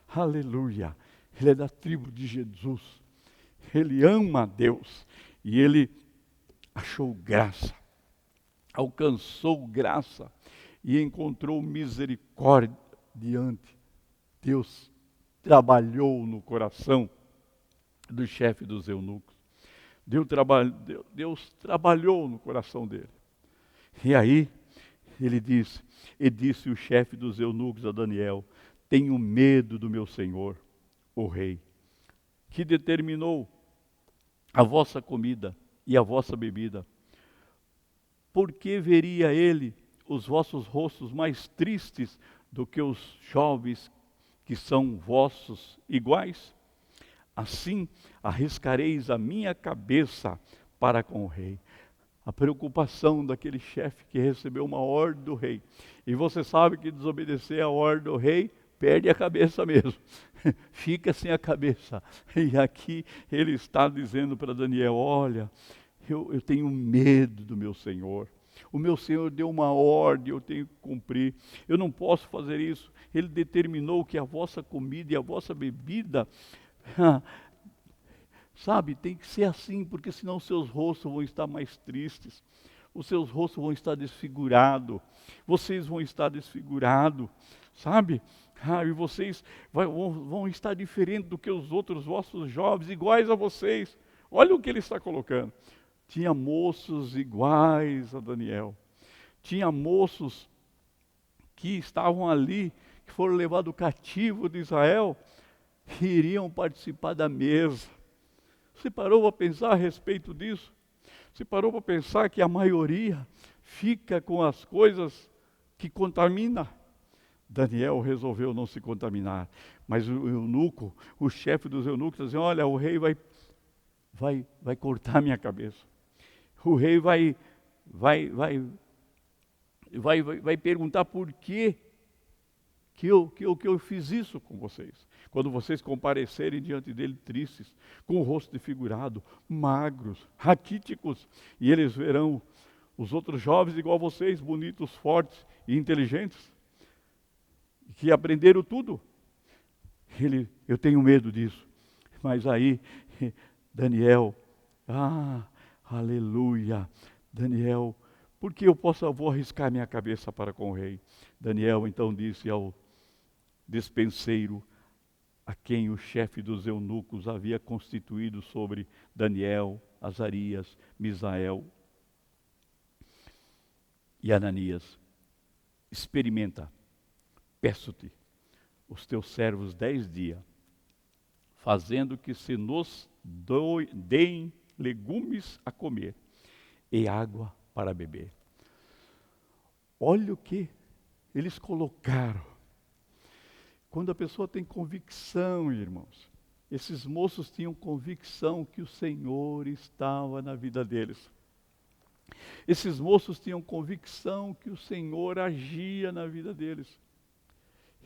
Speaker 5: Aleluia. Ele é da tribo de Jesus. Ele ama a Deus. E ele achou graça. Alcançou graça. E encontrou misericórdia diante. Deus trabalhou no coração do chefe dos eunucos. Deus trabalhou no coração dele. E aí, ele disse, e disse o chefe dos eunucos a Daniel, tenho medo do meu senhor, o rei, que determinou a vossa comida e a vossa bebida. Porque veria ele os vossos rostos mais tristes do que os jovens que são vossos iguais? Assim arriscareis a minha cabeça para com o rei. A preocupação daquele chefe que recebeu uma ordem do rei. E você sabe que desobedecer a ordem do rei, perde a cabeça mesmo. Fica sem a cabeça. E aqui ele está dizendo para Daniel, olha, eu tenho medo do meu Senhor. O meu Senhor deu uma ordem, eu tenho que cumprir. Eu não posso fazer isso. Ele determinou que a vossa comida e a vossa bebida... Sabe, tem que ser assim, porque senão os seus rostos vão estar mais tristes, os seus rostos vão estar desfigurados, vocês vão estar desfigurados, sabe? E vocês vão estar diferentes do que os outros vossos jovens, iguais a vocês. Olha o que ele está colocando. Tinha moços iguais a Daniel, tinha moços que estavam ali, que foram levados cativo de Israel, que iriam participar da mesa. Você parou para pensar a respeito disso? Você parou para pensar que a maioria fica com as coisas que contaminam? Daniel resolveu não se contaminar. Mas o eunuco, o chefe dos eunucos, dizia, olha, o rei vai cortar minha cabeça. O rei vai perguntar por que eu fiz isso com vocês. Quando vocês comparecerem diante dele tristes, com o rosto desfigurado, magros, raquíticos, e eles verão os outros jovens igual a vocês, bonitos, fortes e inteligentes, que aprenderam tudo. Eu tenho medo disso. Mas aí, Daniel, aleluia, Daniel, porque vou arriscar minha cabeça para com o rei. Daniel então disse ao despenseiro, a quem o chefe dos eunucos havia constituído sobre Daniel, Azarias, Misael e Ananias: experimenta, peço-te, os teus servos 10 dias, fazendo que se nos deem legumes a comer e água para beber. Olha o que eles colocaram. Quando a pessoa tem convicção, irmãos, esses moços tinham convicção que o Senhor estava na vida deles. Esses moços tinham convicção que o Senhor agia na vida deles.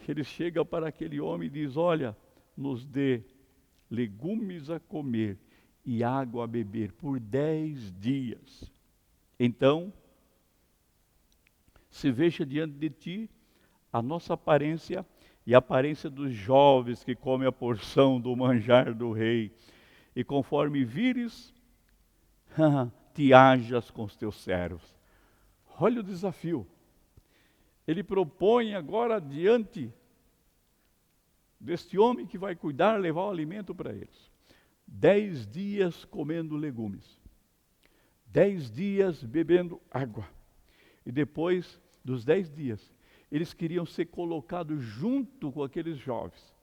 Speaker 5: Ele chega para aquele homem e diz: olha, nos dê legumes a comer e água a beber por 10 dias. Então, se veja diante de ti a nossa aparência e a aparência dos jovens que comem a porção do manjar do rei. E conforme vires, te hajas com os teus servos. Olha o desafio. Ele propõe agora diante deste homem que vai cuidar, levar o alimento para eles. 10 dias comendo legumes. 10 dias bebendo água. E depois dos 10 dias, eles queriam ser colocados junto com aqueles jovens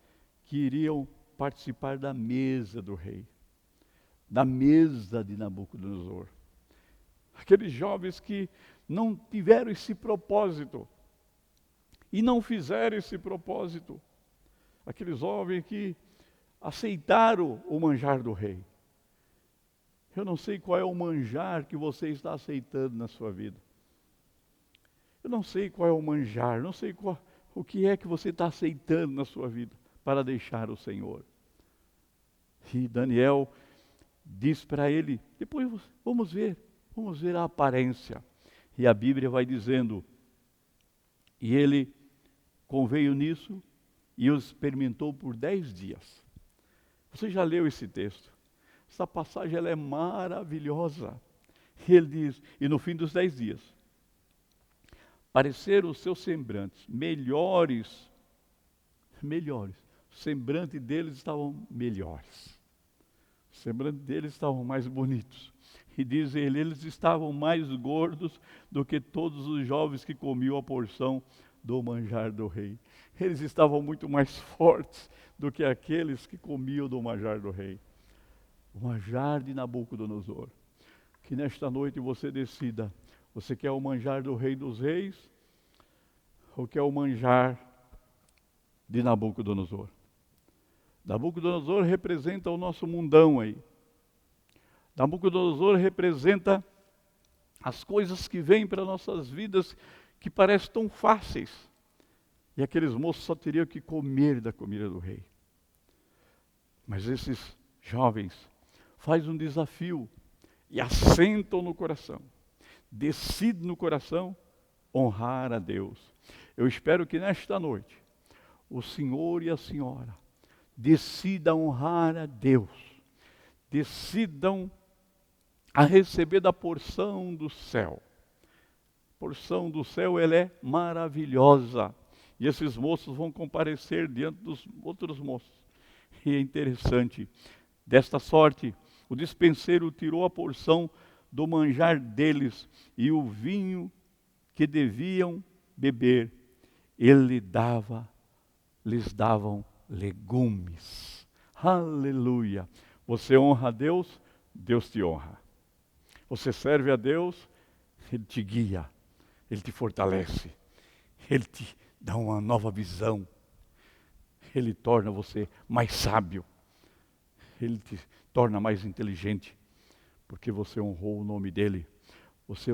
Speaker 5: que iriam participar da mesa do rei, da mesa de Nabucodonosor. Aqueles jovens que não tiveram esse propósito e não fizeram esse propósito. Aqueles jovens que aceitaram o manjar do rei. Eu não sei qual é o manjar que você está aceitando na sua vida. Eu não sei qual é o manjar, não sei o que é que você está aceitando na sua vida para deixar o Senhor. E Daniel diz para ele, depois vamos ver a aparência. E a Bíblia vai dizendo, e ele conveio nisso e os experimentou por 10 dias. Você já leu esse texto? Essa passagem ela é maravilhosa. E ele diz, e no fim dos 10 dias, pareceram os seus sembrantes melhores. O semblante deles estavam melhores. O semblante deles estavam mais bonitos. E diz ele, eles estavam mais gordos do que todos os jovens que comiam a porção do manjar do rei. Eles estavam muito mais fortes do que aqueles que comiam do manjar do rei. O manjar de Nabucodonosor. Que nesta noite você decida, você quer o manjar do Rei dos Reis ou quer o manjar de Nabucodonosor? Nabucodonosor representa o nosso mundão aí. Nabucodonosor representa as coisas que vêm para nossas vidas que parecem tão fáceis. E aqueles moços só teriam que comer da comida do rei. Mas esses jovens fazem um desafio e assentam no coração. Decide no coração honrar a Deus. Eu espero que nesta noite o senhor e a senhora decidam honrar a Deus, decidam a receber da porção do céu. A porção do céu ela é maravilhosa e esses moços vão comparecer diante dos outros moços. E é interessante, desta sorte o despenseiro tirou a porção do manjar deles e o vinho que deviam beber, ele lhes davam legumes. Aleluia! Você honra a Deus, Deus te honra. Você serve a Deus, Ele te guia, Ele te fortalece, Ele te dá uma nova visão, Ele torna você mais sábio, Ele te torna mais inteligente, porque você honrou o nome dele, você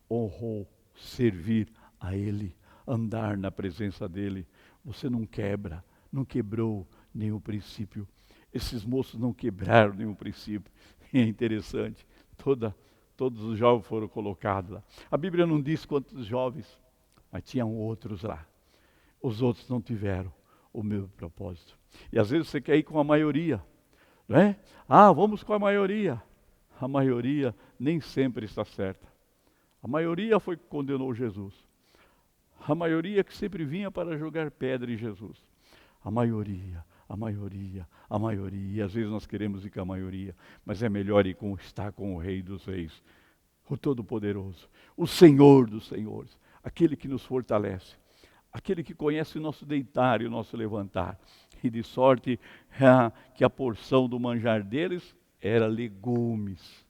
Speaker 5: honrou servir a ele, andar na presença dele. Você não quebra, não quebrou nenhum princípio. Esses moços não quebraram nenhum princípio. É interessante, todos os jovens foram colocados lá. A Bíblia não diz quantos jovens, mas tinham outros lá. Os outros não tiveram o mesmo propósito. E às vezes você quer ir com a maioria, não é? Vamos com a maioria. A maioria nem sempre está certa. A maioria foi que condenou Jesus. A maioria que sempre vinha para jogar pedra em Jesus. A maioria. E às vezes nós queremos ir com a maioria, mas é melhor estar com o Rei dos Reis, o Todo-Poderoso, o Senhor dos Senhores, aquele que nos fortalece, aquele que conhece o nosso deitar e o nosso levantar. E de sorte que a porção do manjar deles era legumes,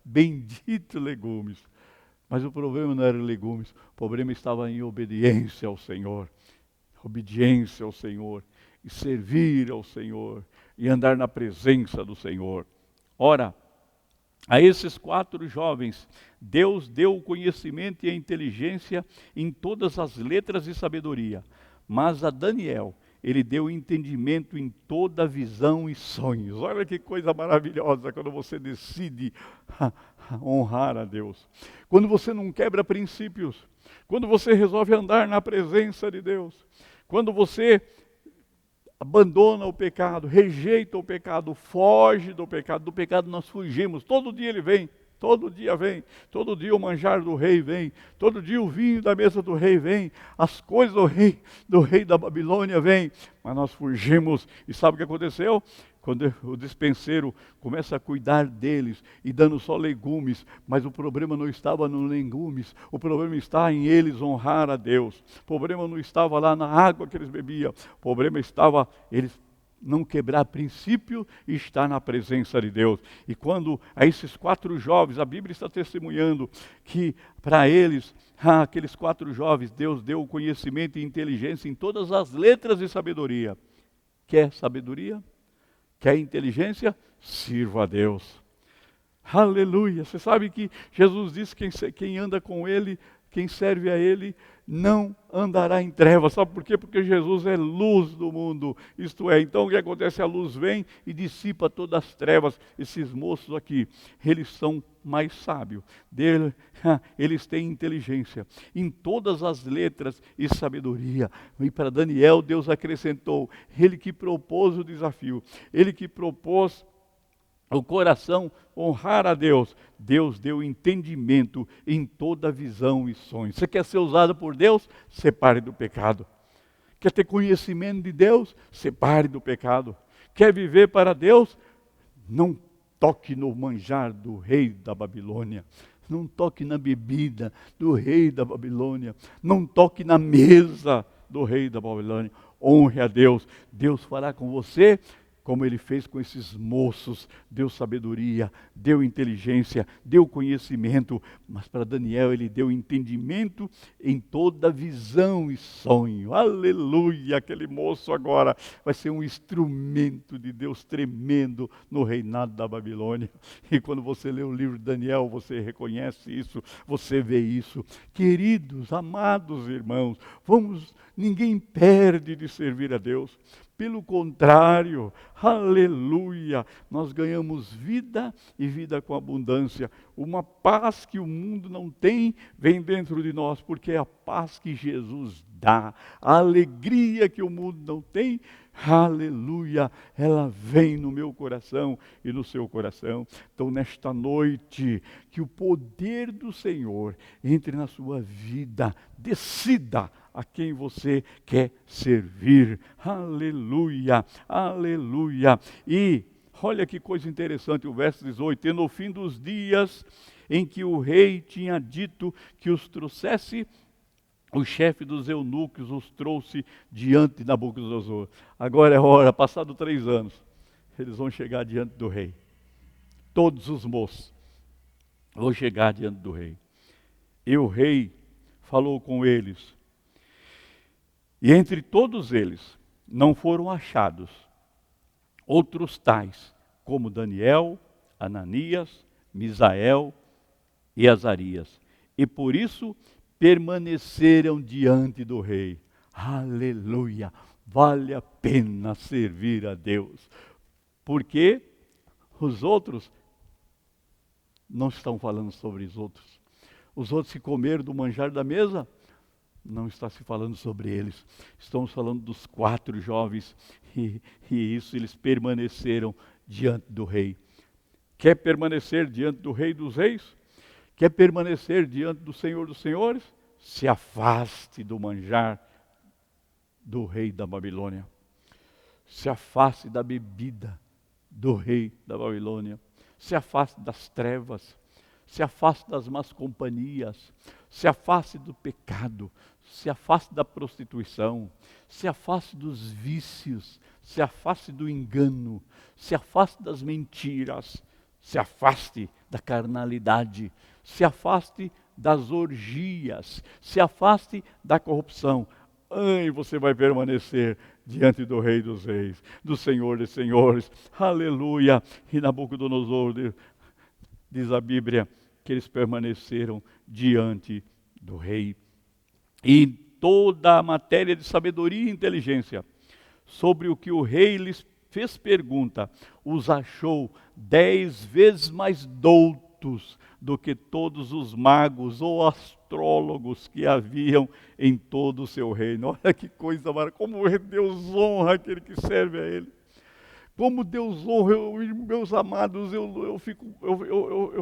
Speaker 5: bendito legumes. Mas o problema não era legumes, o problema estava em obediência ao Senhor. Obediência ao Senhor, e servir ao Senhor, e andar na presença do Senhor. Ora, a esses 4 jovens, Deus deu o conhecimento e a inteligência em todas as letras e sabedoria. Mas a Daniel, ele deu entendimento em toda visão e sonhos. Olha que coisa maravilhosa quando você decide honrar a Deus. Quando você não quebra princípios. Quando você resolve andar na presença de Deus. Quando você abandona o pecado, rejeita o pecado, foge do pecado nós fugimos. Todo dia ele vem, todo dia o manjar do rei vem, todo dia o vinho da mesa do rei vem, as coisas do rei da Babilônia vem, mas nós fugimos. E sabe o que aconteceu? Quando o despenseiro começa a cuidar deles e dando só legumes, mas o problema não estava nos legumes, o problema está em eles honrar a Deus. O problema não estava lá na água que eles bebiam, o problema estava eles não quebrar princípio e estar na presença de Deus. E quando a esses 4 jovens, a Bíblia está testemunhando que para eles, aqueles 4 jovens, Deus deu o conhecimento e inteligência em todas as letras e sabedoria. Quer sabedoria? Quer inteligência? Sirva a Deus. Aleluia. Você sabe que Jesus disse que quem anda com Ele, quem serve a Ele, não andará em trevas. Sabe por quê? Porque Jesus é luz do mundo. Isto é, então o que acontece? A luz vem e dissipa todas as trevas. Esses moços aqui, eles são mais sábios. Eles têm inteligência em todas as letras e sabedoria. E para Daniel, Deus acrescentou, ele que propôs o desafio, ele que propôs o coração honrar a Deus. Deus deu entendimento em toda visão e sonho. Você quer ser usado por Deus? Separe do pecado. Quer ter conhecimento de Deus? Separe do pecado. Quer viver para Deus? Não toque no manjar do rei da Babilônia. Não toque na bebida do rei da Babilônia. Não toque na mesa do rei da Babilônia. Honre a Deus. Deus fará com você como ele fez com esses moços, deu sabedoria, deu inteligência, deu conhecimento, mas para Daniel ele deu entendimento em toda visão e sonho. Aleluia! Aquele moço agora vai ser um instrumento de Deus tremendo no reinado da Babilônia. E quando você lê o livro de Daniel, você reconhece isso, você vê isso. Queridos, amados irmãos, ninguém perde de servir a Deus. Pelo contrário, aleluia, nós ganhamos vida e vida com abundância. Uma paz que o mundo não tem vem dentro de nós, porque é a paz que Jesus dá. A alegria que o mundo não tem, aleluia, ela vem no meu coração e no seu coração. Então, nesta noite, que o poder do Senhor entre na sua vida, decida a quem você quer servir. Aleluia, aleluia. E olha que coisa interessante, o verso 18. E no fim dos dias em que o rei tinha dito que os trouxesse, o chefe dos eunucos os trouxe diante de Nabucodonosor. Agora é hora, passado 3 anos, eles vão chegar diante do rei. Todos os moços vão chegar diante do rei. E o rei falou com eles. E entre todos eles não foram achados outros tais como Daniel, Ananias, Misael e Azarias. E por isso permaneceram diante do rei. Aleluia! Vale a pena servir a Deus. Porque os outros não estão falando sobre os outros. Os outros que comeram do manjar da mesa, não está se falando sobre eles. Estamos falando dos 4 jovens e isso eles permaneceram diante do rei. Quer permanecer diante do Rei dos Reis? Quer permanecer diante do Senhor dos Senhores? Se afaste do manjar do rei da Babilônia. Se afaste da bebida do rei da Babilônia. Se afaste das trevas. Se afaste das más companhias. Se afaste do pecado. Se afaste da prostituição. Se afaste dos vícios. Se afaste do engano. Se afaste das mentiras. Se afaste da carnalidade. Se afaste das orgias. Se afaste da corrupção. E você vai permanecer diante do Rei dos Reis, do Senhor dos Senhores. Aleluia! E Nabucodonosor, diz a Bíblia, que eles permaneceram diante do Rei. E toda a matéria de sabedoria e inteligência, sobre o que o Rei lhes fez pergunta, os achou 10 vezes mais doutos do que todos os magos ou astrólogos que haviam em todo o seu reino. Olha que coisa maravilhosa, como Deus honra aquele que serve a Ele. Como Deus honra, meus amados, eu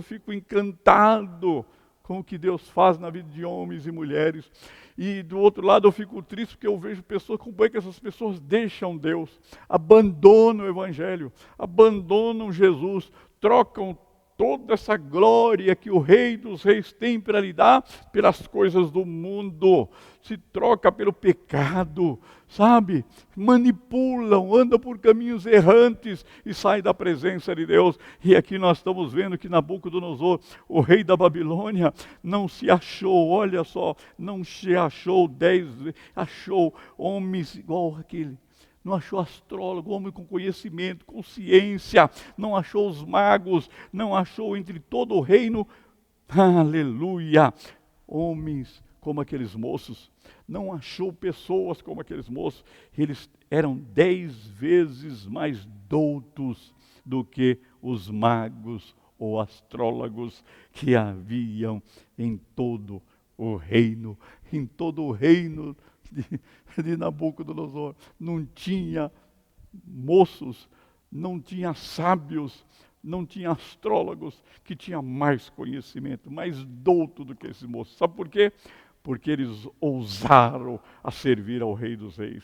Speaker 5: fico encantado com o que Deus faz na vida de homens e mulheres. E do outro lado eu fico triste porque eu vejo pessoas, como é que essas pessoas deixam Deus, abandonam o Evangelho, abandonam Jesus, trocam toda essa glória que o Rei dos Reis tem para lhe dar pelas coisas do mundo, se troca pelo pecado, sabe? Manipulam, andam por caminhos errantes e saem da presença de Deus. E aqui nós estamos vendo que Nabucodonosor, o rei da Babilônia, não se achou, olha só, não se achou 10, achou homens igual aquele. Não achou astrólogo, homem com conhecimento, com ciência, não achou os magos, não achou entre todo o reino, aleluia, homens como aqueles moços, não achou pessoas como aqueles moços, eles eram 10 vezes mais doutos do que os magos ou astrólogos que haviam em todo o reino, de Nabucodonosor. Não tinha moços, não tinha sábios, não tinha astrólogos que tinha mais conhecimento, mais douto do que esses moços. Sabe por quê? Porque eles ousaram a servir ao Rei dos Reis.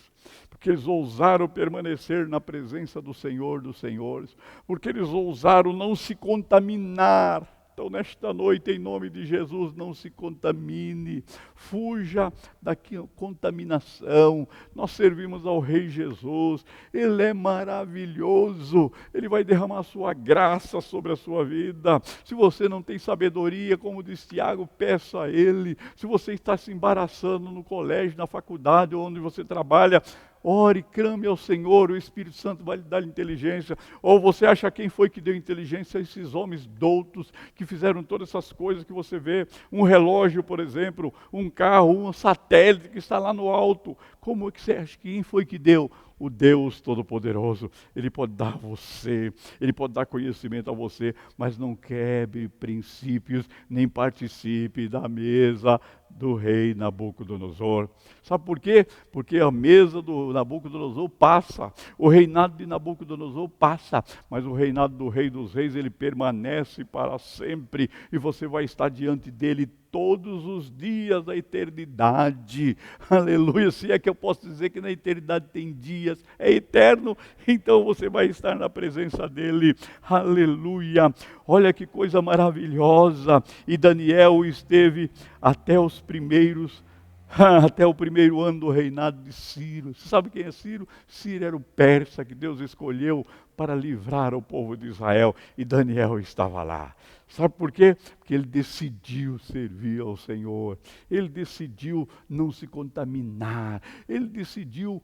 Speaker 5: Porque eles ousaram permanecer na presença do Senhor dos Senhores. Porque eles ousaram não se contaminar. Então, nesta noite, em nome de Jesus, não se contamine, fuja da contaminação. Nós servimos ao Rei Jesus, Ele é maravilhoso, Ele vai derramar a sua graça sobre a sua vida. Se você não tem sabedoria, como diz Tiago, peça a Ele. Se você está se embaraçando no colégio, na faculdade, onde você trabalha, ore, clame ao Senhor, o Espírito Santo vai lhe dar inteligência. Ou você acha quem foi que deu inteligência a esses homens doutos, que fizeram todas essas coisas que você vê, um relógio, por exemplo, um carro, um satélite que está lá no alto. Como é que você acha quem foi que deu? O Deus Todo-Poderoso. Ele pode dar a você, Ele pode dar conhecimento a você, mas não quebre princípios, nem participe da mesa do rei Nabucodonosor. Sabe por quê? Porque a mesa do Nabucodonosor passa, o reinado de Nabucodonosor passa, mas o reinado do Rei dos Reis, ele permanece para sempre, e você vai estar diante dele todos os dias da eternidade. Aleluia, se é que eu posso dizer que na eternidade tem dias, é eterno, então você vai estar na presença dele. Aleluia, olha que coisa maravilhosa. E Daniel esteve até o primeiro ano do reinado de Ciro. Você sabe quem é Ciro? Ciro era o persa que Deus escolheu para livrar o povo de Israel, e Daniel estava lá. Sabe por quê? Porque ele decidiu servir ao Senhor, ele decidiu não se contaminar, ele decidiu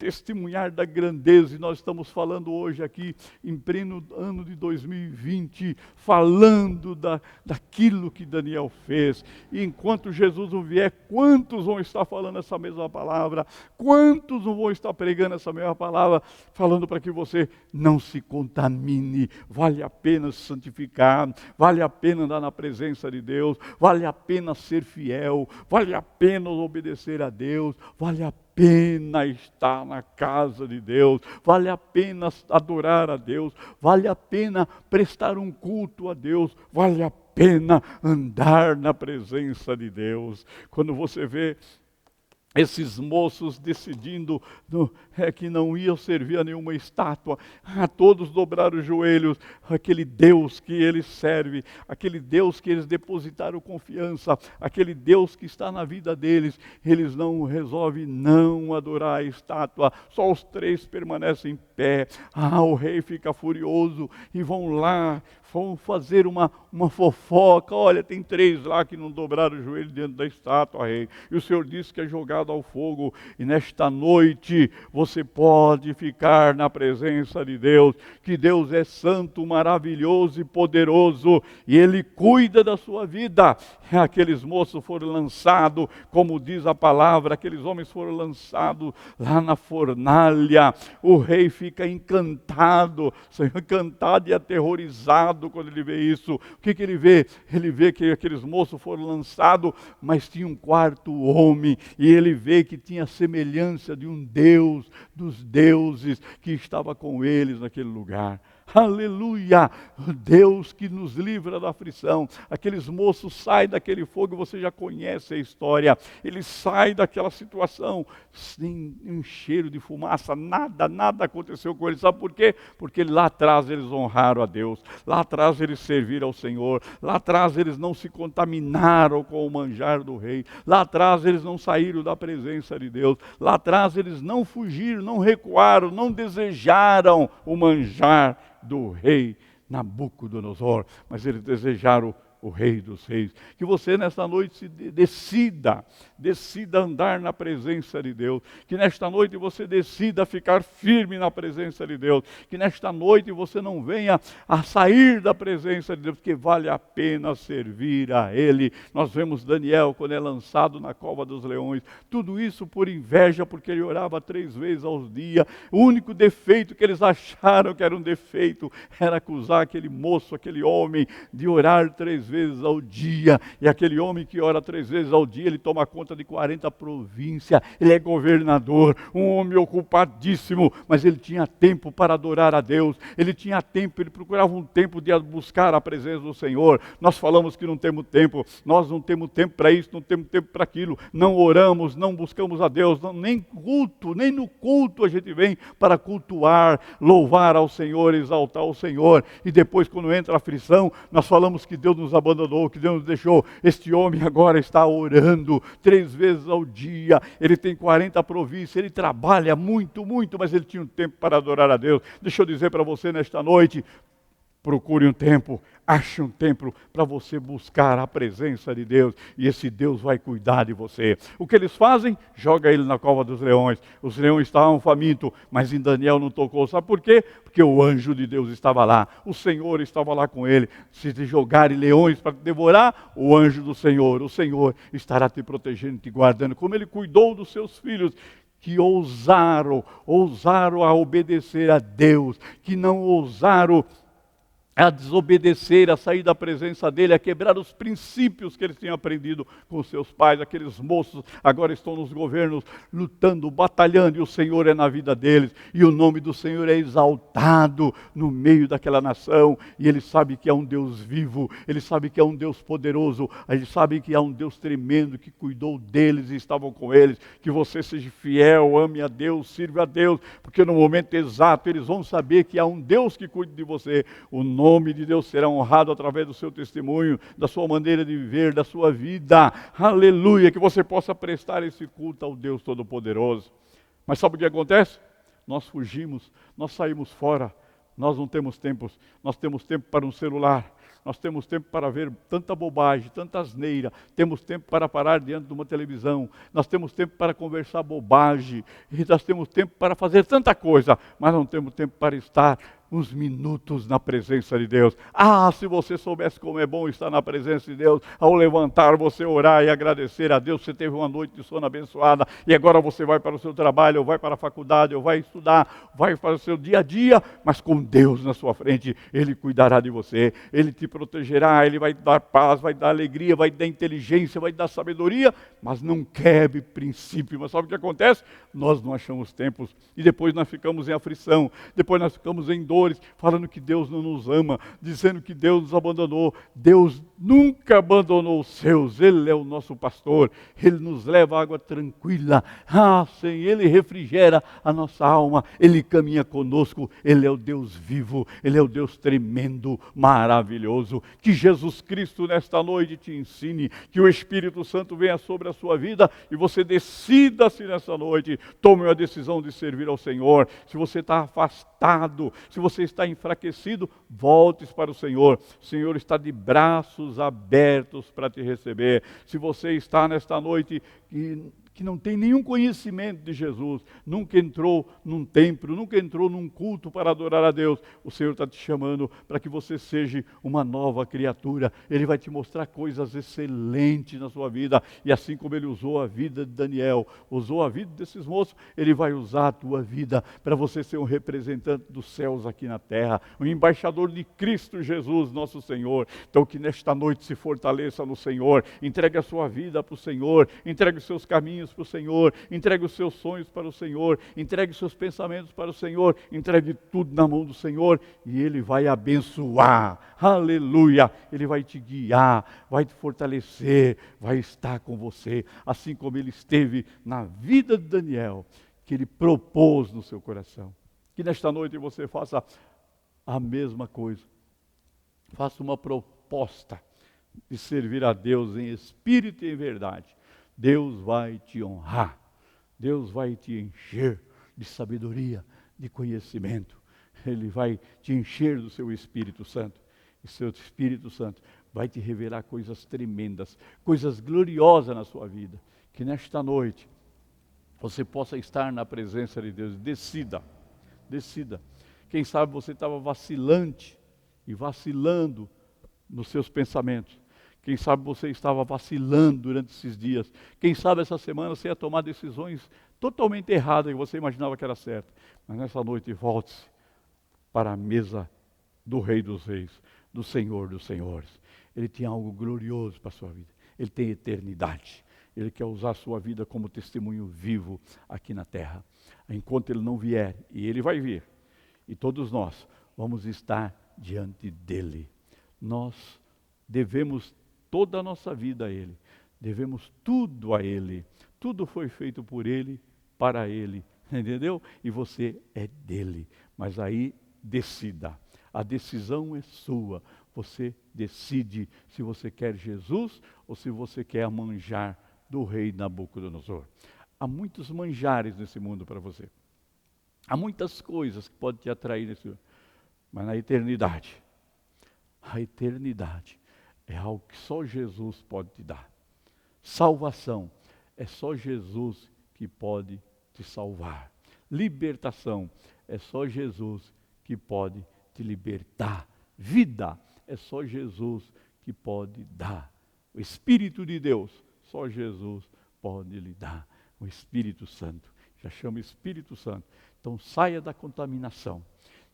Speaker 5: testemunhar da grandeza, e nós estamos falando hoje aqui, em pleno ano de 2020, falando daquilo que Daniel fez. E enquanto Jesus não vier, quantos vão estar falando essa mesma palavra? Quantos não vão estar pregando essa mesma palavra, falando para que você não se contamine? Vale a pena se santificar, vale a pena andar na presença de Deus, vale a pena ser fiel, vale a pena obedecer a Deus, vale a pena estar na casa de Deus, vale a pena adorar a Deus, vale a pena prestar um culto a Deus, vale a pena andar na presença de Deus. Quando você vê esses moços decidindo que não iam servir a nenhuma estátua, todos dobraram os joelhos, aquele Deus que eles servem, aquele Deus que eles depositaram confiança, aquele Deus que está na vida deles, eles não resolvem não adorar a estátua, só os 3 permanecem em pé. O rei fica furioso e vão lá, vão fazer uma fofoca. Olha, tem 3 lá que não dobraram o joelho diante da estátua, rei, e o Senhor disse que é jogado ao fogo, e nesta noite você pode ficar na presença de Deus, que Deus é santo, maravilhoso e poderoso, e Ele cuida da sua vida. Aqueles moços foram lançados, como diz a palavra, aqueles homens foram lançados lá na fornalha. O rei fica encantado e aterrorizado quando ele vê isso. O que ele vê? Ele vê que aqueles moços foram lançados, mas tinha um 4º homem, e ele vê que tinha semelhança de um Deus, dos deuses, que estava com eles naquele lugar. Aleluia! Deus que nos livra da aflição. Aqueles moços saem daquele fogo, você já conhece a história. Eles saem daquela situação sem um cheiro de fumaça, nada aconteceu com eles. Sabe por quê? Porque lá atrás eles honraram a Deus, lá atrás eles serviram ao Senhor, lá atrás eles não se contaminaram com o manjar do rei, lá atrás eles não saíram da presença de Deus, lá atrás eles não fugiram, não recuaram, não desejaram o manjar do rei Nabucodonosor, mas eles desejaram o Rei dos Reis. Que você nesta noite decida andar na presença de Deus, que nesta noite você decida ficar firme na presença de Deus, que nesta noite você não venha a sair da presença de Deus, porque vale a pena servir a Ele. Nós vemos Daniel quando é lançado na cova dos leões, tudo isso por inveja, porque ele orava 3 vezes ao dia. O único defeito que eles acharam que era um defeito era acusar aquele moço, aquele homem, de orar 3 vezes ao dia, e aquele homem que ora 3 vezes ao dia, ele toma conta de 40 províncias, ele é governador, um homem ocupadíssimo, mas ele tinha tempo para adorar a Deus, ele tinha tempo, ele procurava um tempo de buscar a presença do Senhor. Nós falamos que não temos tempo, nós não temos tempo para isso, não temos tempo para aquilo, não oramos, não buscamos a Deus, nem no culto a gente vem para cultuar, louvar ao Senhor, exaltar ao Senhor, e depois quando entra a aflição, nós falamos que Deus nos abandonou, que Deus nos deixou. Este homem agora está orando 3 vezes ao dia, ele tem 40 províncias, ele trabalha muito, mas ele tinha um tempo para adorar a Deus. Deixa eu dizer para você nesta noite, procure um tempo, ache um tempo para você buscar a presença de Deus, e esse Deus vai cuidar de você. O que eles fazem? Joga ele na cova dos leões. Os leões estavam famintos, mas em Daniel não tocou. Sabe por quê? Porque o anjo de Deus estava lá, o Senhor estava lá com ele. Se te jogarem leões para te devorar, o anjo do Senhor, o Senhor estará te protegendo, te guardando, como ele cuidou dos seus filhos, que ousaram a obedecer a Deus, que não ousaram a desobedecer, a sair da presença dele, a quebrar os princípios que eles tinham aprendido com seus pais. Aqueles moços agora estão nos governos, lutando, batalhando, e o Senhor é na vida deles, e o nome do Senhor é exaltado no meio daquela nação, e eles sabem que há um Deus vivo, eles sabem que há um Deus poderoso, eles sabem que há um Deus tremendo que cuidou deles e estavam com eles. Que você seja fiel, ame a Deus, sirva a Deus, porque no momento exato eles vão saber que há um Deus que cuida de você. O nome de Deus será honrado através do seu testemunho, da sua maneira de viver, da sua vida. Aleluia, que você possa prestar esse culto ao Deus Todo-Poderoso. Mas sabe o que acontece? Nós fugimos, nós saímos fora, nós não temos tempo, nós temos tempo para um celular, nós temos tempo para ver tanta bobagem, tanta asneira, temos tempo para parar diante de uma televisão, nós temos tempo para conversar bobagem, e nós temos tempo para fazer tanta coisa, mas não temos tempo para estar uns minutos na presença de Deus. Ah, se você soubesse como é bom estar na presença de Deus, ao levantar, você orar e agradecer a Deus, você teve uma noite de sono abençoada, e agora você vai para o seu trabalho, ou vai para a faculdade, ou vai estudar, vai para o seu dia a dia, mas com Deus na sua frente, Ele cuidará de você, Ele te protegerá, Ele vai dar paz, vai dar alegria, vai dar inteligência, vai dar sabedoria, mas não quebre princípio. Mas sabe o que acontece? Nós não achamos tempos, e depois nós ficamos em aflição, depois nós ficamos em dor, falando que Deus não nos ama, dizendo que Deus nos abandonou. Deus nunca abandonou os seus, Ele é o nosso pastor, Ele nos leva à água tranquila, sem Ele refrigera a nossa alma, Ele caminha conosco, Ele é o Deus vivo, Ele é o Deus tremendo, maravilhoso. Que Jesus Cristo nesta noite te ensine, que o Espírito Santo venha sobre a sua vida e você decida-se nessa noite, tome a decisão de servir ao Senhor. Se você está afastado, se você está enfraquecido, volte para o Senhor. O Senhor está de braços abertos para te receber. Se você está nesta noite que não tem nenhum conhecimento de Jesus, nunca entrou num templo, nunca entrou num culto para adorar a Deus, o Senhor está te chamando para que você seja uma nova criatura. Ele vai te mostrar coisas excelentes na sua vida, e assim como Ele usou a vida de Daniel, usou a vida desses moços, Ele vai usar a tua vida para você ser um representante dos céus aqui na terra, um embaixador de Cristo Jesus, nosso Senhor. Então que nesta noite se fortaleça no Senhor, entregue a sua vida para o Senhor, entregue os seus caminhos para o Senhor, entregue os seus sonhos para o Senhor, entregue os seus pensamentos para o Senhor, entregue tudo na mão do Senhor, e Ele vai abençoar, aleluia, Ele vai te guiar, vai te fortalecer, vai estar com você, assim como Ele esteve na vida de Daniel, que Ele propôs no seu coração. Que nesta noite você faça a mesma coisa, faça uma proposta de servir a Deus em espírito e em verdade. Deus vai te honrar, Deus vai te encher de sabedoria, de conhecimento, Ele vai te encher do seu Espírito Santo, e seu Espírito Santo vai te revelar coisas tremendas, coisas gloriosas na sua vida, que nesta noite você possa estar na presença de Deus. Decida, quem sabe você estava vacilante e vacilando nos seus pensamentos. Quem sabe você estava vacilando durante esses dias. Quem sabe essa semana você ia tomar decisões totalmente erradas e você imaginava que era certo. Mas nessa noite volte-se para a mesa do Rei dos Reis, do Senhor dos Senhores. Ele tem algo glorioso para a sua vida. Ele tem eternidade. Ele quer usar a sua vida como testemunho vivo aqui na terra. Enquanto Ele não vier, e Ele vai vir, e todos nós vamos estar diante dEle. Nós devemos toda a nossa vida a Ele, devemos tudo a Ele, tudo foi feito por Ele, para Ele, entendeu? E você é dEle, mas aí decida, a decisão é sua, você decide se você quer Jesus ou se você quer a manjar do rei Nabucodonosor. Há muitos manjares nesse mundo para você, há muitas coisas que podem te atrair nesse mundo, mas na eternidade, a eternidade é algo que só Jesus pode te dar. Salvação é só Jesus que pode te salvar. Libertação é só Jesus que pode te libertar. Vida é só Jesus que pode dar. O Espírito de Deus, só Jesus pode lhe dar. O Espírito Santo, já chama Espírito Santo. Então saia da contaminação.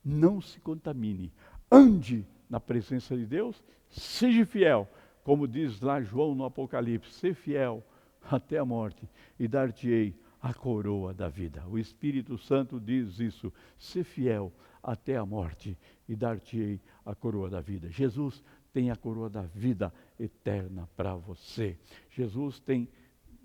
Speaker 5: Não se contamine. Ande na presença de Deus, seja fiel, como diz lá João no Apocalipse, ser fiel até a morte e dar-te-ei a coroa da vida. O Espírito Santo diz isso, ser fiel até a morte e dar-te-ei a coroa da vida. Jesus tem a coroa da vida eterna para você. Jesus tem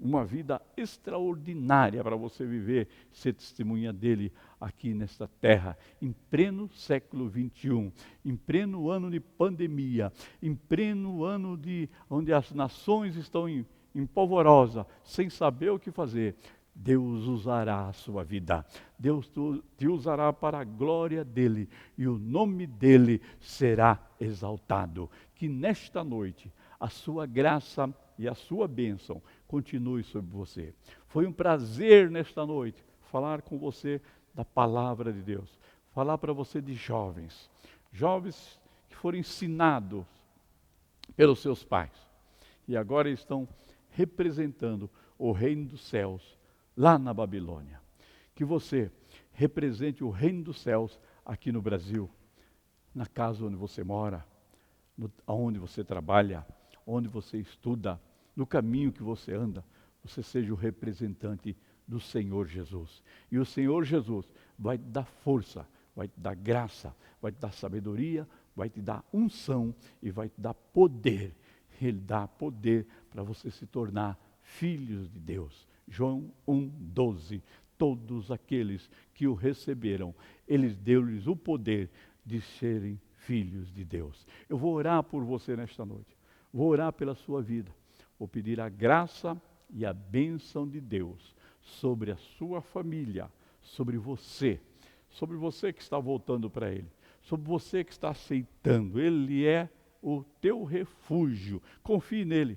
Speaker 5: uma vida extraordinária para você viver, ser testemunha dele aqui nesta terra, em pleno século 21, em pleno ano de pandemia, em pleno ano onde as nações estão em polvorosa, sem saber o que fazer. Deus usará a sua vida. Deus te usará para a glória dEle e o nome dEle será exaltado. Que nesta noite a sua graça e a sua bênção continue sobre você. Foi um prazer nesta noite falar com você da palavra de Deus. Falar para você de jovens. Jovens que foram ensinados pelos seus pais. E agora estão representando o reino dos céus lá na Babilônia. Que você represente o reino dos céus aqui no Brasil, na casa onde você mora, onde você trabalha, onde você estuda, no caminho que você anda, você seja o representante do Senhor Jesus. E o Senhor Jesus vai te dar força, vai te dar graça, vai te dar sabedoria, vai te dar unção e vai te dar poder. Ele dá poder para você se tornar filhos de Deus. João 1,12. Todos aqueles que o receberam, Ele deu-lhes o poder de serem filhos de Deus. Eu vou orar por você nesta noite. Vou orar pela sua vida. Vou pedir a graça e a bênção de Deus sobre a sua família, sobre você que está voltando para Ele, sobre você que está aceitando. Ele é o teu refúgio. Confie nele,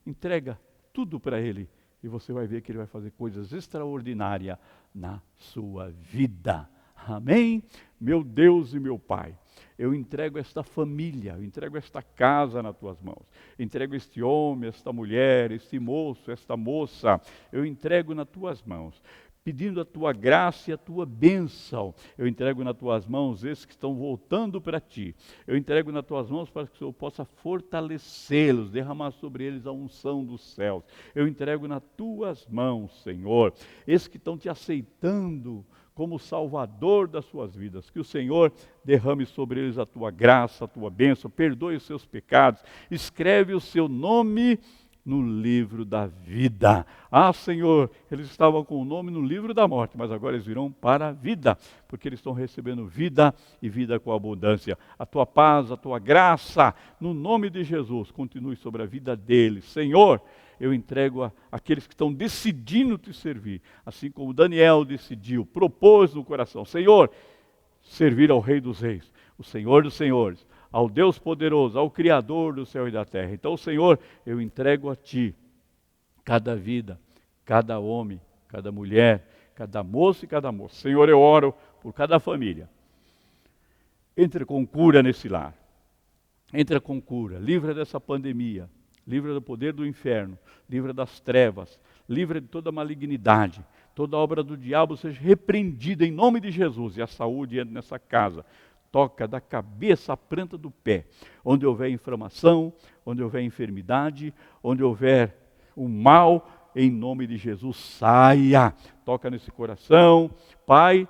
Speaker 5: entrega tudo para Ele e você vai ver que Ele vai fazer coisas extraordinárias na sua vida. Amém? Meu Deus e meu Pai, eu entrego esta família, eu entrego esta casa nas tuas mãos, entrego este homem, esta mulher, este moço, esta moça, eu entrego nas tuas mãos, pedindo a tua graça e a tua bênção. Eu entrego nas tuas mãos esses que estão voltando para ti. Eu entrego nas tuas mãos para que o Senhor possa fortalecê-los, derramar sobre eles a unção dos céus. Eu entrego nas tuas mãos, Senhor, esses que estão te aceitando como Salvador das suas vidas. Que o Senhor derrame sobre eles a tua graça, a tua bênção, perdoe os seus pecados, escreve o seu nome no livro da vida. Ah, Senhor, eles estavam com o nome no livro da morte, mas agora eles virão para a vida, porque eles estão recebendo vida e vida com abundância. A tua paz, a tua graça, no nome de Jesus, continue sobre a vida deles. Senhor, eu entrego àqueles que estão decidindo te servir, assim como Daniel decidiu, propôs no coração, Senhor, servir ao Rei dos Reis, o Senhor dos Senhores, ao Deus poderoso, ao Criador do céu e da terra. Então, Senhor, eu entrego a Ti cada vida, cada homem, cada mulher, cada moço e cada moça. Senhor, eu oro por cada família. Entra com cura nesse lar. Entra com cura. Livra dessa pandemia. Livra do poder do inferno. Livra das trevas. Livra de toda malignidade. Toda obra do diabo seja repreendida em nome de Jesus. E a saúde entra nessa casa. Toca da cabeça à planta do pé. Onde houver inflamação, onde houver enfermidade, onde houver o mal, em nome de Jesus, saia. Toca nesse coração. Pai,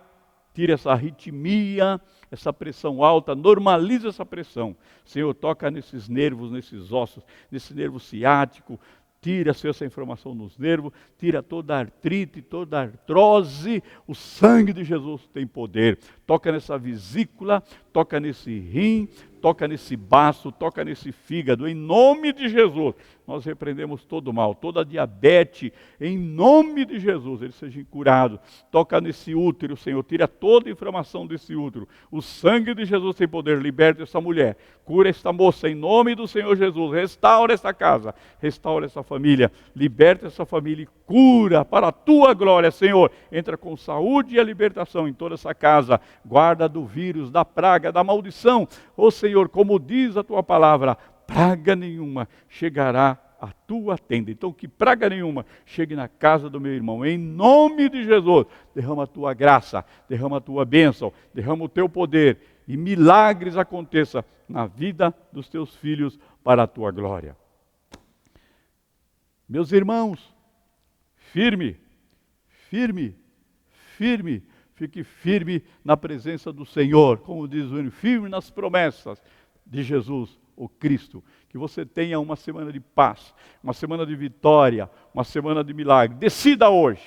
Speaker 5: tira essa arritmia, essa pressão alta, normaliza essa pressão. Senhor, toca nesses nervos, nesses ossos, nesse nervo ciático. Tira, Senhor, essa inflamação nos nervos, tira toda a artrite, toda a artrose. O sangue de Jesus tem poder. Toca nessa vesícula, toca nesse rim, toca nesse baço, toca nesse fígado. Em nome de Jesus, nós repreendemos todo o mal, toda a diabetes. Em nome de Jesus, eles sejam curados. Toca nesse útero, Senhor, tira toda a inflamação desse útero. O sangue de Jesus tem poder, liberta essa mulher. Cura esta moça, em nome do Senhor Jesus. Restaura essa casa, restaura essa família. Liberta essa família e cura para a tua glória, Senhor. Entra com saúde e a libertação em toda essa casa. Guarda do vírus, da praga, da maldição. Ô Senhor, como diz a tua palavra, praga nenhuma chegará à tua tenda. Então que praga nenhuma chegue na casa do meu irmão. Em nome de Jesus, derrama a tua graça, derrama a tua bênção, derrama o teu poder e milagres aconteçam na vida dos teus filhos para a tua glória. Meus irmãos, firme, fique firme na presença do Senhor, como diz o hino, firme nas promessas de Jesus, o Cristo. Que você tenha uma semana de paz, uma semana de vitória, uma semana de milagre. Decida hoje,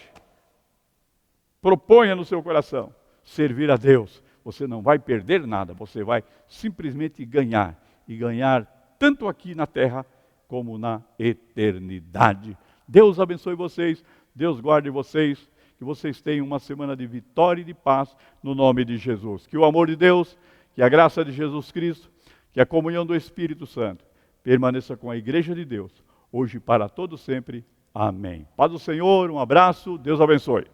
Speaker 5: proponha no seu coração, servir a Deus. Você não vai perder nada, você vai simplesmente ganhar, e ganhar tanto aqui na terra, como na eternidade. Deus abençoe vocês, Deus guarde vocês, que vocês tenham uma semana de vitória e de paz no nome de Jesus. Que o amor de Deus, que a graça de Jesus Cristo, que a comunhão do Espírito Santo permaneça com a igreja de Deus, hoje e para todo sempre. Amém. Paz do Senhor, um abraço, Deus abençoe.